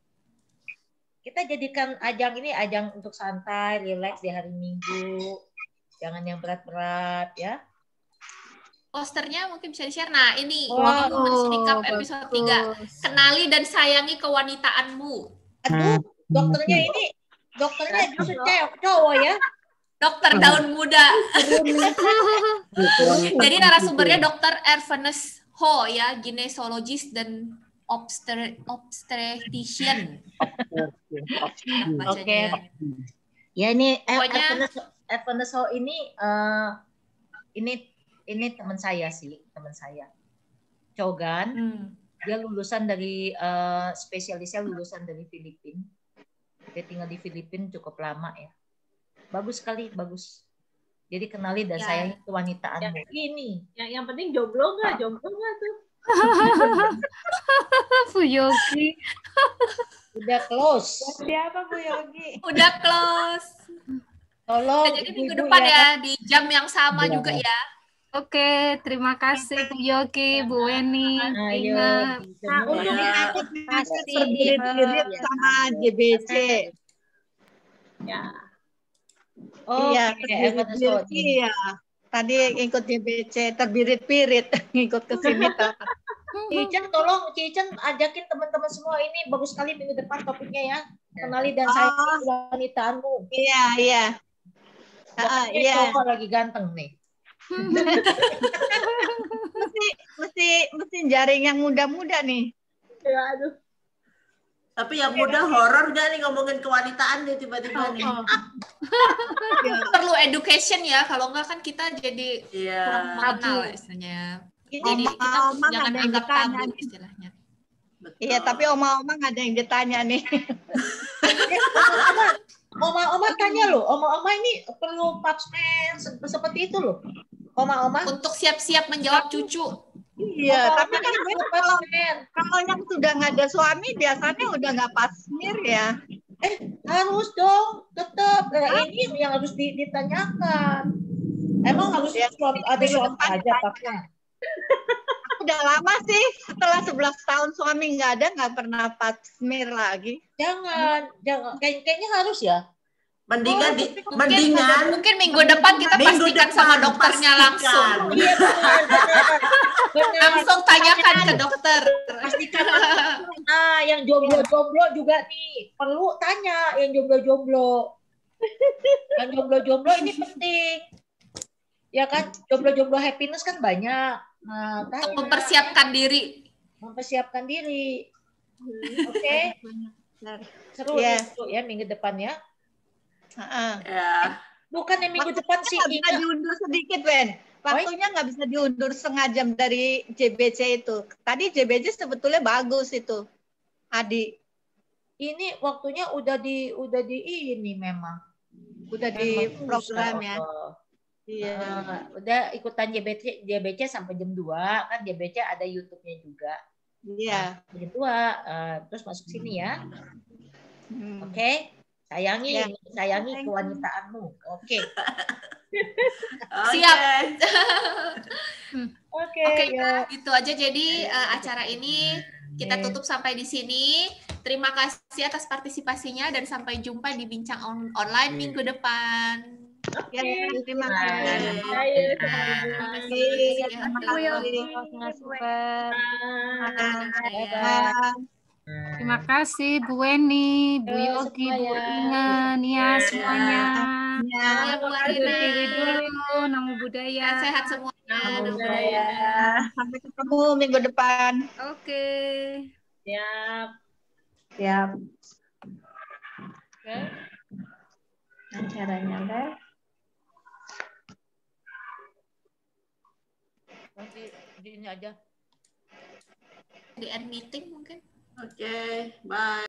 Kita jadikan ajang ini ajang untuk santai, rileks di hari Minggu. Jangan yang berat-berat ya. Posternya mungkin bisa di-share. Nah, ini Wow, recap episode 3. Kenali dan sayangi kewanitaanmu. Aduh, dokternya justru cowok ya. Dokter daun muda. Jadi narasumbernya Dokter Ervanes Ho ya, ginekologis dan obstetrician. Oke. Ya ini Pokoknya Ervanes Ho ini teman saya sih, teman saya. Cogan. Dia lulusan dari spesialisnya lulusan dari Filipina. Dia tinggal di Filipina cukup lama ya. Bagus sekali, bagus. Jadi kenali dan sayangi kewanitaan. Ini. Yang penting jomblo nggak tuh? Bu Yogi. Udah close. Siapa Bu Yogi? Udah close. Tolong. Jadi minggu depan ya di jam yang sama juga ya. Oke, terima kasih Bu Yogi, Bu Weni, Inga. Aku terbirit sama JBC. Ya. Iya, terbirit. Iya. Tadi ikut JBC, terbirit-birit ngikut ke sini. Cicen, tolong Cicen ajakin teman-teman semua ini bagus sekali minggu depan topiknya ya. Kenali dan sayangi kewanitaanmu. Iya, iya. Iya. Cowok lagi ganteng nih. mesti jaring yang muda-muda nih. Ya, aduh. Tapi yang muda horor nggak nih ngomongin kewanitaan nih tiba-tiba nih. Perlu education ya, kalau nggak kan kita jadi kurang mengenal istilahnya. Jadi kita jangan anggap tabu istilahnya. Iya, tapi oma-oma nggak ada yang ditanya nih. Oma-oma tanya loh, oma-oma ini perlu pap smear seperti itu loh. Oma-oma untuk siap-siap menjawab cucu. Iya, tapi kan kalau yang sudah nggak ada suami biasanya udah nggak pas smear ya. Harus dong, tetap. Ini yang harus ditanyakan. Emang harus ada suami aja paknya? Udah lama sih, setelah 11 tahun suami nggak pernah pas smear lagi. Jangan. Kayaknya harus ya. Mendingan mungkin minggu depan kita pastikan sama dokternya langsung. Iya benar. Langsung tanyakan ke dokter. Pastikan. Yang jomblo-jomblo juga nih perlu tanya yang jomblo-jomblo. Yang jomblo-jomblo ini penting. Ya kan, jomblo-jomblo happiness kan banyak. Nah, untuk mempersiapkan diri. Oke. Seru ya minggu depan ya. Bukan yang minggu depan sih. Bisa diundur sedikit, Ben. Waktunya nggak bisa diundur setengah jam dari JBC itu. Tadi JBC sebetulnya bagus itu, Adi. Ini waktunya udah di ini memang. Udah di program ya. Iya. Udah ikutan JBC sampai jam 2 kan JBC ada YouTube-nya juga. Iya. Jam 2 terus masuk sini ya. Oke. Sayangi kewanitaanmu. Oke. Siap. Oke, gitu aja jadi acara ini kita tutup sampai di sini. Terima kasih atas partisipasinya dan sampai jumpa di bincang online minggu depan. Terima kasih. Terima kasih Bu Weni, Bu Yogi, Bu Inga, Nia semuanya. Berdiri dulu, Namo Buddhaya. Sehat semua. Namo Buddhaya. Sampai ketemu minggu depan. Oke. Siap. Oke. Acaranya guys. Di ini aja. Di end meeting mungkin. Oke, bye.